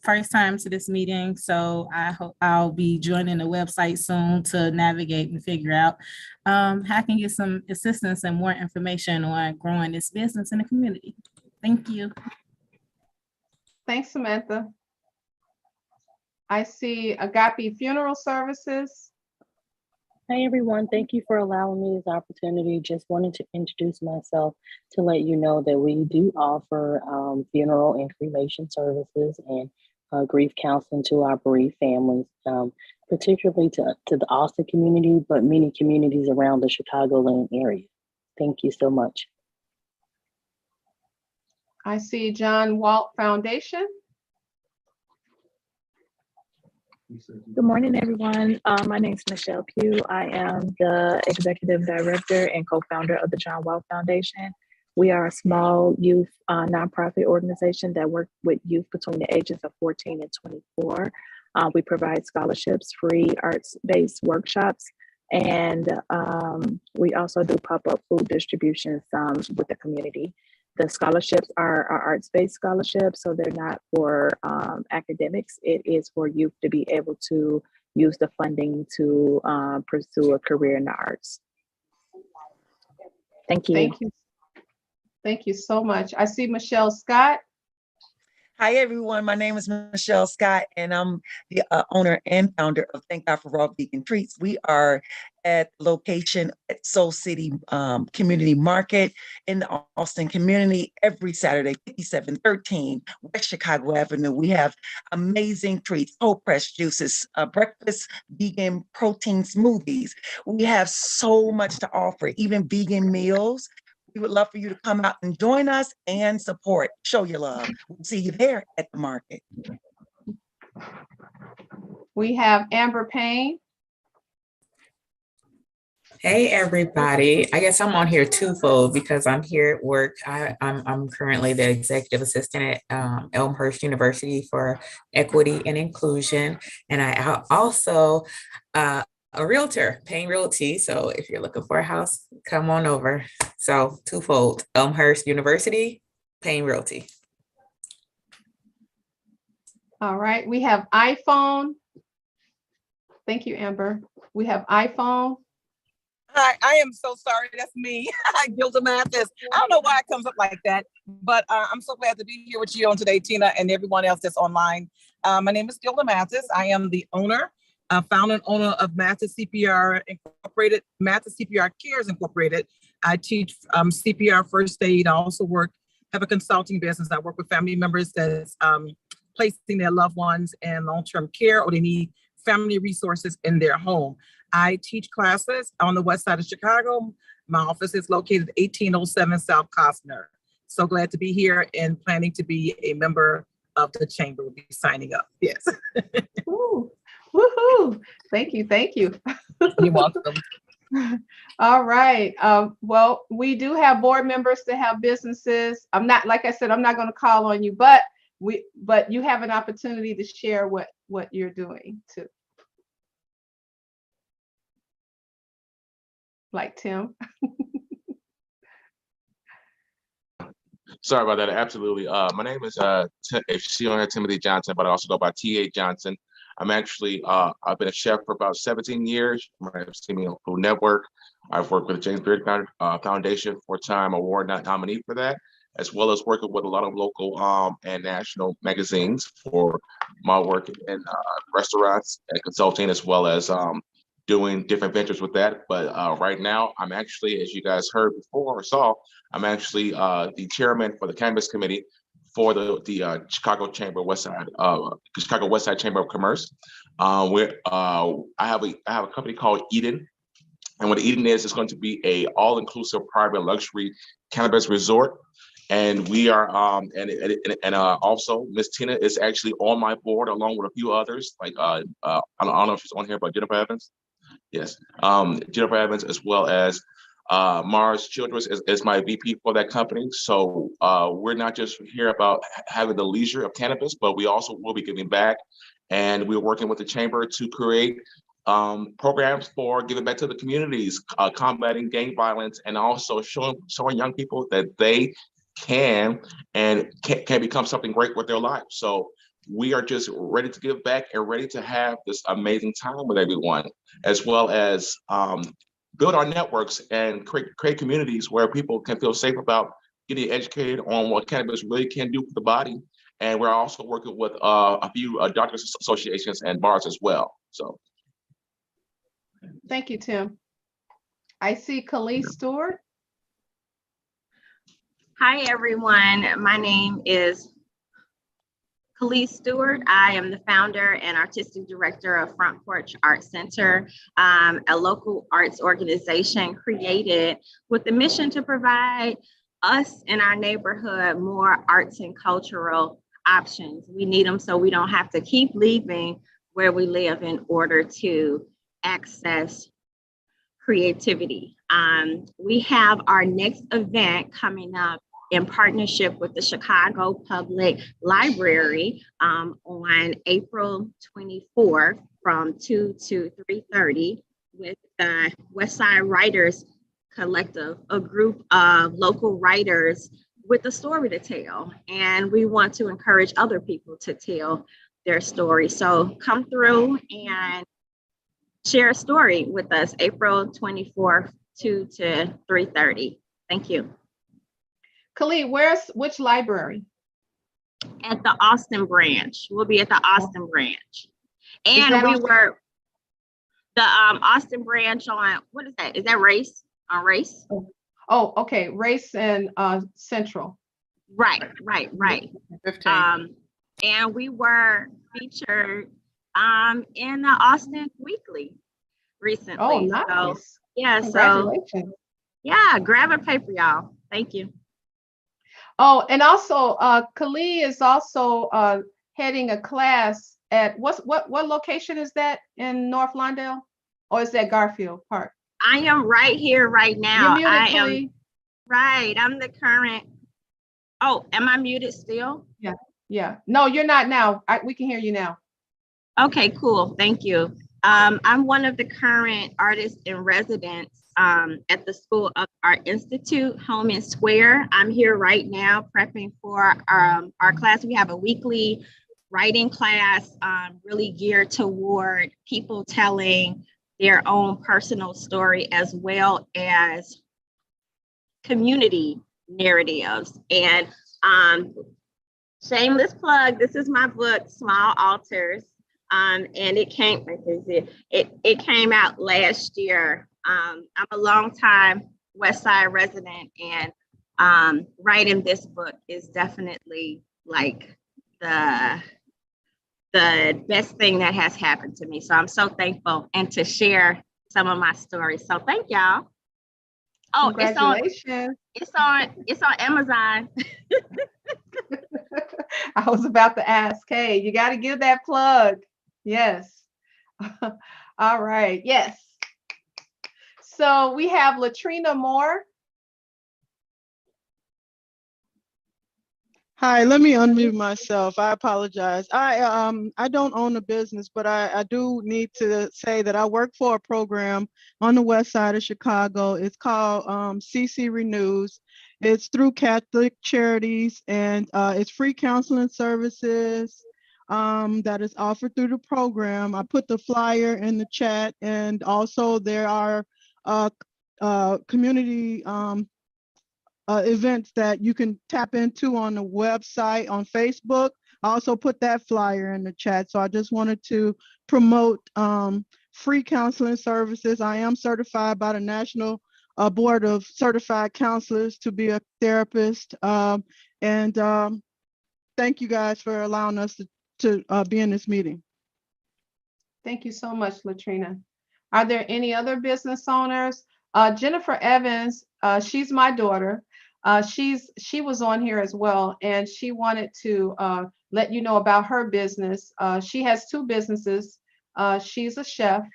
First time to this meeting, so I hope I'll be joining the website soon to navigate and figure out how I can get some assistance and more information on growing this business in the community. Thank you. Thanks, Samantha. I see Agape Funeral Services. Hey everyone, thank you for allowing me this opportunity. Just wanted to introduce myself to let you know that we do offer funeral and cremation services and grief counseling to our bereaved families, particularly to the Austin community, but many communities around the Chicagoland area. Thank you so much. I see John Walt Foundation. Good morning, everyone. My name is Michelle Pugh. I am the executive director and co-founder of the John Walt Foundation. We are a small youth nonprofit organization that works with youth between the ages of 14 and 24. We provide scholarships, free arts-based workshops, and we also do pop-up food distributions with the community. The scholarships are arts-based scholarships, so they're not for academics. It is for youth to be able to use the funding to pursue a career in the arts. Thank you. Thank you. Thank you so much. I see Michelle Scott. Hi, everyone. My name is Michelle Scott, and I'm the owner and founder of Thank God for Raw Vegan Treats. We are at the location at Soul City Community Market in the Austin community every Saturday, 5713 West Chicago Avenue. We have amazing treats, cold pressed juices, breakfast vegan protein smoothies. We have so much to offer, even vegan meals. We would love for you to come out and join us and support, show your love. We'll see you there at the market. We have Amber Payne. Hey everybody, I guess I'm on here twofold because I'm here at work. I'm currently the executive assistant at Elmhurst University for Equity and Inclusion, and I also a realtor, Payne Realty. So if you're looking for a house, come on over. So twofold, Elmhurst University, Payne Realty. All right, we have iPhone. Thank you, Amber. We have iPhone. Hi, I am so sorry. That's me, Gilda Mathis. I don't know why it comes up like that, but I'm so glad to be here with you on today, Tina, and everyone else that's online. My name is Gilda Mathis. I am the owner, founder and owner of Mathis CPR Incorporated, Mathis CPR Cares Incorporated. I teach CPR first aid. I also have a consulting business. I work with family members that's placing their loved ones in long-term care, or they need family resources in their home. I teach classes on the west side of Chicago. My office is located at 1807 South Costner. So glad to be here and planning to be a member of the chamber. We'll be signing up. Yes. Ooh, woohoo. Thank you. Thank you. You're welcome. All right. Well, we do have board members that have businesses. I'm not, like I said, I'm not going to call on you, but you have an opportunity to share what you're doing too. Like Tim. Sorry about that. Absolutely. My name is, if you see on here, Timothy Johnson, but I also go by T.A. Johnson. I'm actually, I've been a chef for about 17 years. My name is Timmy Food Network. I've worked with the James Beard Foundation, 4-time award nominee for that, as well as working with a lot of local and national magazines for my work in restaurants and consulting, as well as doing different ventures with that. But right now, I'm actually, as you guys heard before or saw, I'm actually the chairman for the Cannabis Committee for the Chicago Chamber West Side, Chicago West Side Chamber of Commerce. Where I have a company called Eden, and what Eden is going to be a all-inclusive private luxury cannabis resort. And we are, also Miss Tina is actually on my board along with a few others, like I don't know if she's on here, but Jennifer Evans. Yes, Jennifer Evans, as well as Mars Childress is my VP for that company. So we're not just here about having the leisure of cannabis, but we also will be giving back. And we're working with the chamber to create programs for giving back to the communities, combating gang violence, and also showing young people that they can become something great with their lives. So we are just ready to give back and ready to have this amazing time with everyone, as well as build our networks and create communities where people can feel safe about getting educated on what cannabis really can do for the body. And we're also working with a few doctors associations and bars as well. So. Thank you, Tim. I see Khalees Stewart. Hi, everyone. My name is Khalees Stewart. I am the founder and artistic director of Front Porch Art Center, a local arts organization created with the mission to provide us in our neighborhood more arts and cultural options. We need them so we don't have to keep leaving where we live in order to access creativity. We have our next event coming up in partnership with the Chicago Public Library on April 24th from 2 to 3:30 with the Westside Writers Collective, a group of local writers with a story to tell. And we want to encourage other people to tell their story. So come through and share a story with us, April 24th, 2 to 3:30. Thank you. Khalid, which library? At the Austin branch. We'll be at the Austin branch. Is And that we on- were the Austin branch on, what is that? Is that Race? On Race? Oh, okay, Race and Central. Right. And we were featured in the Austin Weekly recently. Oh, nice. So, yeah, Congratulations. yeah, grab a paper, y'all. Thank you. Oh, and also Khalid is also heading a class at what location is that in North Lawndale? Or is that Garfield Park? I am right here, right now. You're muted, I am Khalid. right. I'm the current. Oh, am I muted still? Yeah. No, you're not now. We can hear you now. Okay, cool. Thank you. I'm one of the current artists in residence at the School of Art Institute, Home Square. I'm here right now prepping for our class. We have a weekly writing class really geared toward people telling their own personal story as well as community narratives. And shameless plug, this is my book, Small Altars. And it came out last year. I'm a longtime Westside resident, and writing this book is definitely like the best thing that has happened to me. So I'm so thankful and to share some of my stories. So thank y'all. Oh, Congratulations. It's on Amazon. I was about to ask, hey, you got to give that plug. Yes. All right. Yes. So we have Latrina Moore. Hi, let me unmute myself. I apologize. I don't own a business, but I do need to say that I work for a program on the west side of Chicago. It's called CC Renews. It's through Catholic Charities, and it's free counseling services that is offered through the program. I put the flyer in the chat, and also there are community events that you can tap into on the website, on Facebook. I also put that flyer in the chat. So I just wanted to promote free counseling services. I am certified by the National Board of Certified Counselors to be a therapist. Thank you guys for allowing us to be in this meeting. Thank you so much, Latrina. Are there any other business owners? Jennifer Evans, she's my daughter. She was on here as well, and she wanted to let you know about her business. She has two businesses. She's a chef.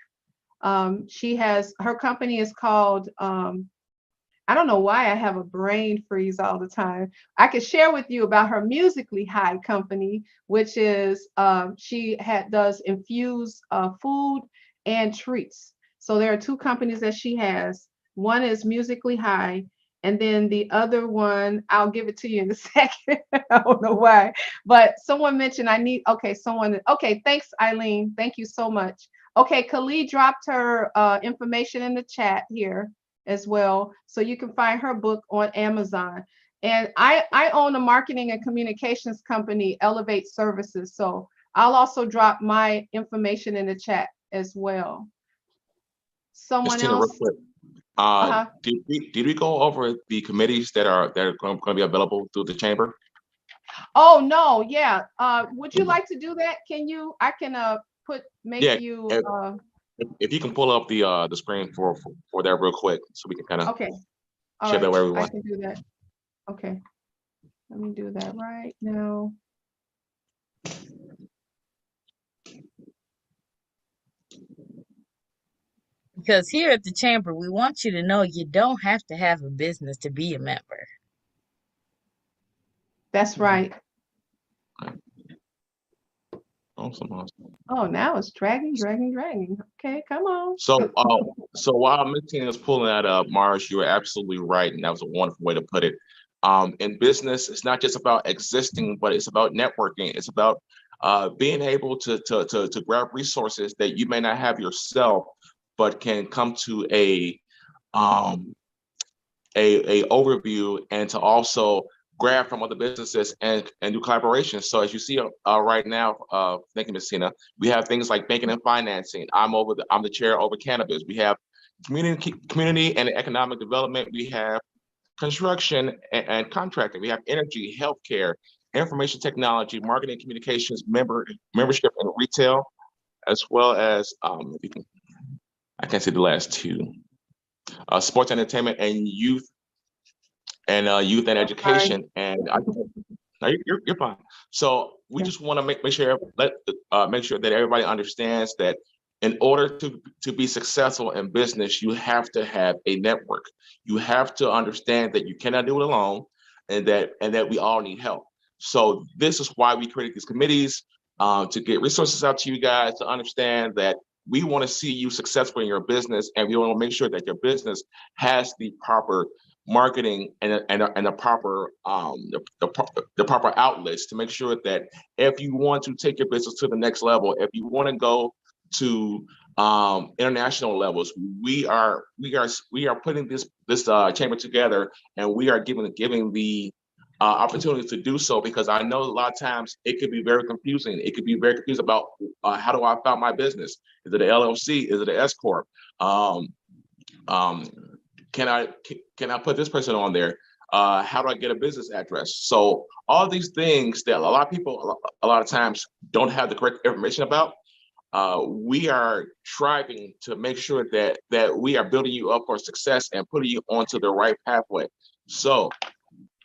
Her company is called, I don't know why I have a brain freeze all the time. I could share with you about her Musically High company, which is does infused food and treats. So there are two companies that she has. One is Musically High, and then the other one, I'll give it to you in a second. I don't know why, but someone mentioned okay, thanks, Eileen. Thank you so much. Okay, Khalid dropped her information in the chat here as well, so you can find her book on Amazon. And I own a marketing and communications company, Elevate Services, so I'll also drop my information in the chat as well. Someone Tina, real else? quick. Did we go over the committees that are going to be available through the chamber? Oh no, yeah. Would you like to do that? I can if you can pull up the screen for that real quick, so we can kind of okay. All share that right, with everyone. I can do that. Okay. Let me do that right now. Because here at the chamber, we want you to know you don't have to have a business to be a member. That's right. Awesome. Oh, now it's dragging. Okay, come on. So while Ms. Tina is pulling that up, Mars, you are absolutely right, and that was a wonderful way to put it. In business, it's not just about existing, but it's about networking. It's about being able to grab resources that you may not have yourself, but can come to a overview, and to also grab from other businesses and do collaborations. So as you see right now, thank you, Ms. Tina, we have things like banking and financing. I'm the chair over cannabis. We have community and economic development. We have construction and contracting. We have energy, healthcare, information technology, marketing, communications, membership and retail, as well as I can't say the last two. Sports, entertainment, and youth and education. And no, you're fine. So we just want to make sure that everybody understands that in order to be successful in business, you have to have a network. You have to understand that you cannot do it alone, and that we all need help. So this is why we created these committees, to get resources out to you guys, to understand that we want to see you successful in your business, and we want to make sure that your business has the proper marketing and the proper the proper outlets to make sure that if you want to take your business to the next level, if you want to go to international levels, we are putting this chamber together, and we are giving the opportunities to do so, because I know a lot of times it could be very confusing. It could be very confused about how do I file my business? Is it an LLC? Is it an S corp? Can I put this person on there? How do I get a business address? So all these things that a lot of people a lot of times don't have the correct information about, we are striving to make sure that we are building you up for success and putting you onto the right pathway. So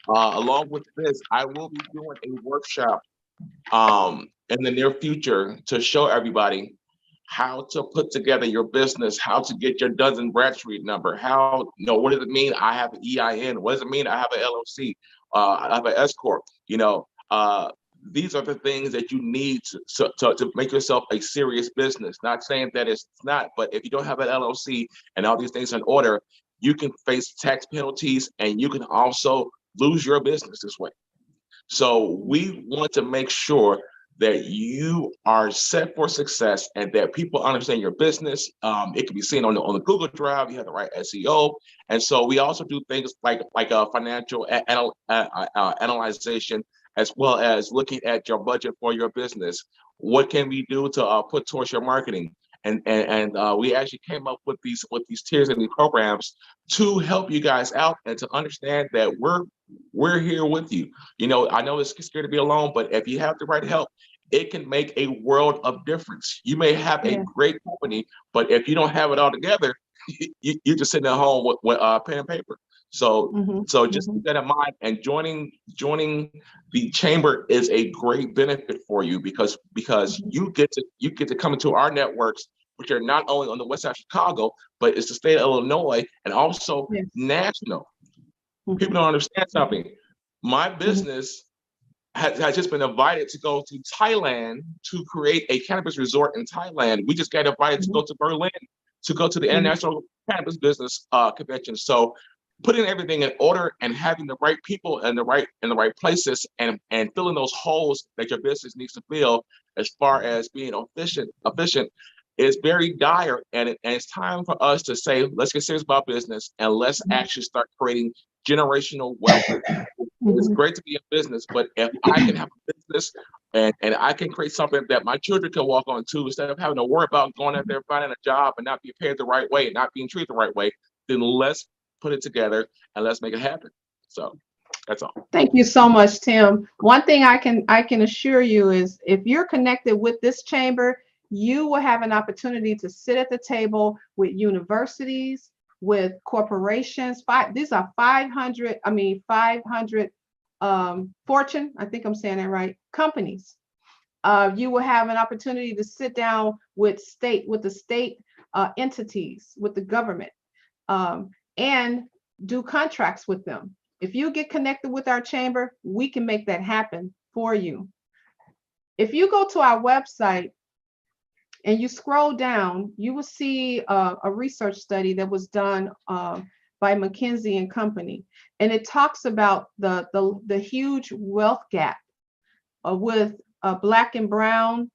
along with this, I will be doing a workshop in the near future to show everybody how to put together your business, how to get your Dun and Bradstreet number, what does it mean I have an EIN? What does it mean I have an LLC? I have an S corp? These are the things that you need to make yourself a serious business. Not saying that it's not, but if you don't have an LLC and all these things in order, you can face tax penalties, and you can also lose your business this way. So we want to make sure that you are set for success and that people understand your business. It can be seen on the Google Drive. You have the right SEO. And so we also do things like a financial analyzation, as well as looking at your budget for your business. What can we do to put towards your marketing? And we actually came up with these tiers and these programs to help you guys out and to understand that we're here with you. I know it's scary to be alone, but if you have the right help, it can make a world of difference. You may have a great company, but if you don't have it all together, you're just sitting at home with pen and paper. So just keep that in mind. And joining the chamber is a great benefit for you because you get to come into our networks, which are not only on the west side of Chicago, but it's the state of Illinois and also national. People don't understand something. My business has just been invited to go to Thailand to create a cannabis resort in Thailand. We just got invited to go to Berlin to go to the International Cannabis Business Convention. So putting everything in order and having the right people in the right places and filling those holes that your business needs to fill as far as being efficient is very dire. And it's time for us to say, let's get serious about business and let's actually start creating generational wealth. It's great to be in business, but if I can have a business and I can create something that my children can walk on too, instead of having to worry about going out there, finding a job and not being paid the right way and not being treated the right way, then let's put it together and let's make it happen. So that's all. Thank you so much, Tim. One thing I can assure you is if you're connected with this chamber, you will have an opportunity to sit at the table with universities, with corporations. These are 500 Fortune, I think I'm saying that right, companies. You will have an opportunity to sit down with the state entities, with the government, and do contracts with them. If you get connected with our chamber, we can make that happen for you. If you go to our website and you scroll down, you will see a research study that was done by McKinsey and Company. And it talks about the huge wealth gap with Black and brown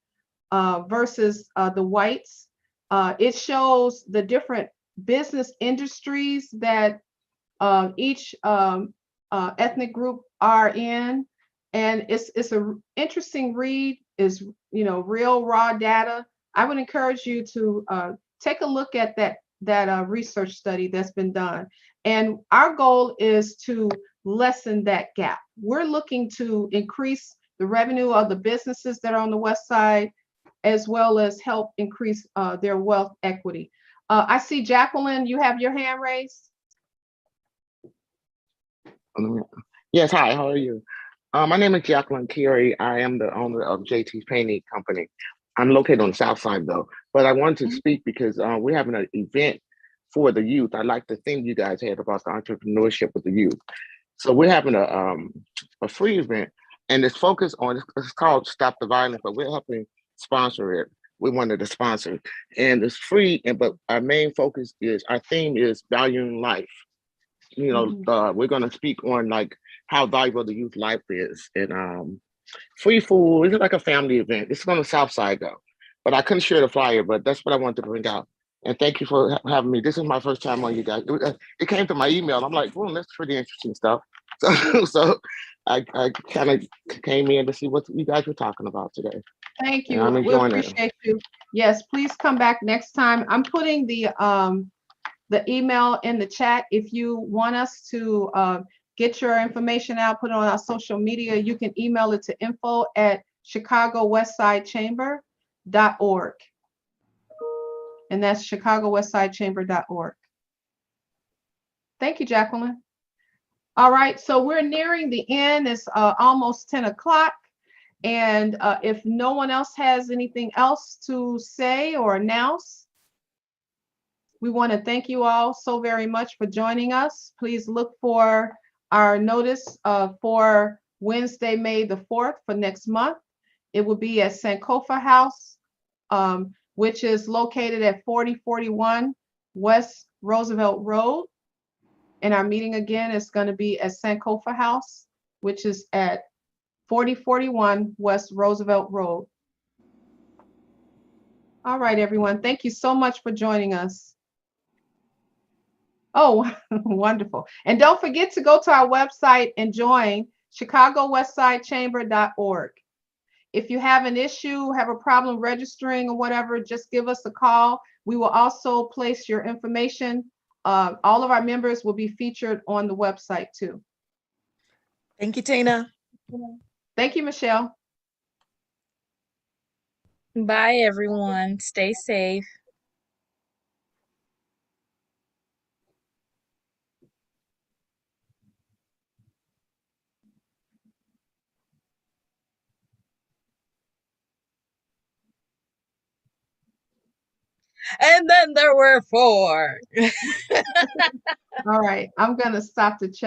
versus the whites. It shows the different business industries that each ethnic group are in. And it's an interesting read. Is real raw data. I would encourage you to take a look at that research study that's been done. And our goal is to lessen that gap. We're looking to increase the revenue of the businesses that are on the West Side, as well as help increase their wealth equity. I see Jacqueline, you have your hand raised. Yes, hi, how are you? My name is Jacqueline Curie. I am the owner of JT's Painting Company. I'm located on the South Side though, but I wanted to speak because we're having an event for the youth. I like the theme you guys had about the entrepreneurship with the youth. So we're having a free event, and it's focused on, it's called Stop the Violence, but we're helping sponsor it. We wanted to sponsor, and it's free. But our main focus is, our theme is valuing life. We're going to speak on like how valuable the youth life is, and free food. It's like a family event. It's on the South Side though, but I couldn't share the flyer, but that's what I wanted to bring out. And thank you for having me. This is my first time on you guys. It came to my email. I'm like, well, that's pretty interesting stuff. So I kind of came in to see what you guys were talking about today. Thank you. And I'm We enjoying it. appreciate you. Yes, please come back next time. I'm putting the email in the chat. If you want us to get your information out, put it on our social media, you can email it to info@chicagowestsidechamber.org. And that's chicagowestsidechamber.org. Thank you, Jacqueline. All right, so we're nearing the end. It's almost 10 o'clock. And if no one else has anything else to say or announce, we want to thank you all so very much for joining us. Please look for our notice for Wednesday, May the 4th for next month. It will be at Sankofa House, which is located at 4041 West Roosevelt Road. And our meeting again is going to be at Sankofa House, which is at 4041 West Roosevelt Road. All right, everyone. Thank you so much for joining us. Oh, wonderful. And don't forget to go to our website and join chicagowestsidechamber.org. If you have an issue, have a problem registering or whatever, just give us a call. We will also place your information. All of our members will be featured on the website too. Thank you, Tina. Thank you, Michelle. Bye, everyone. Stay safe. And then there were 4. All right, I'm going to stop the chat.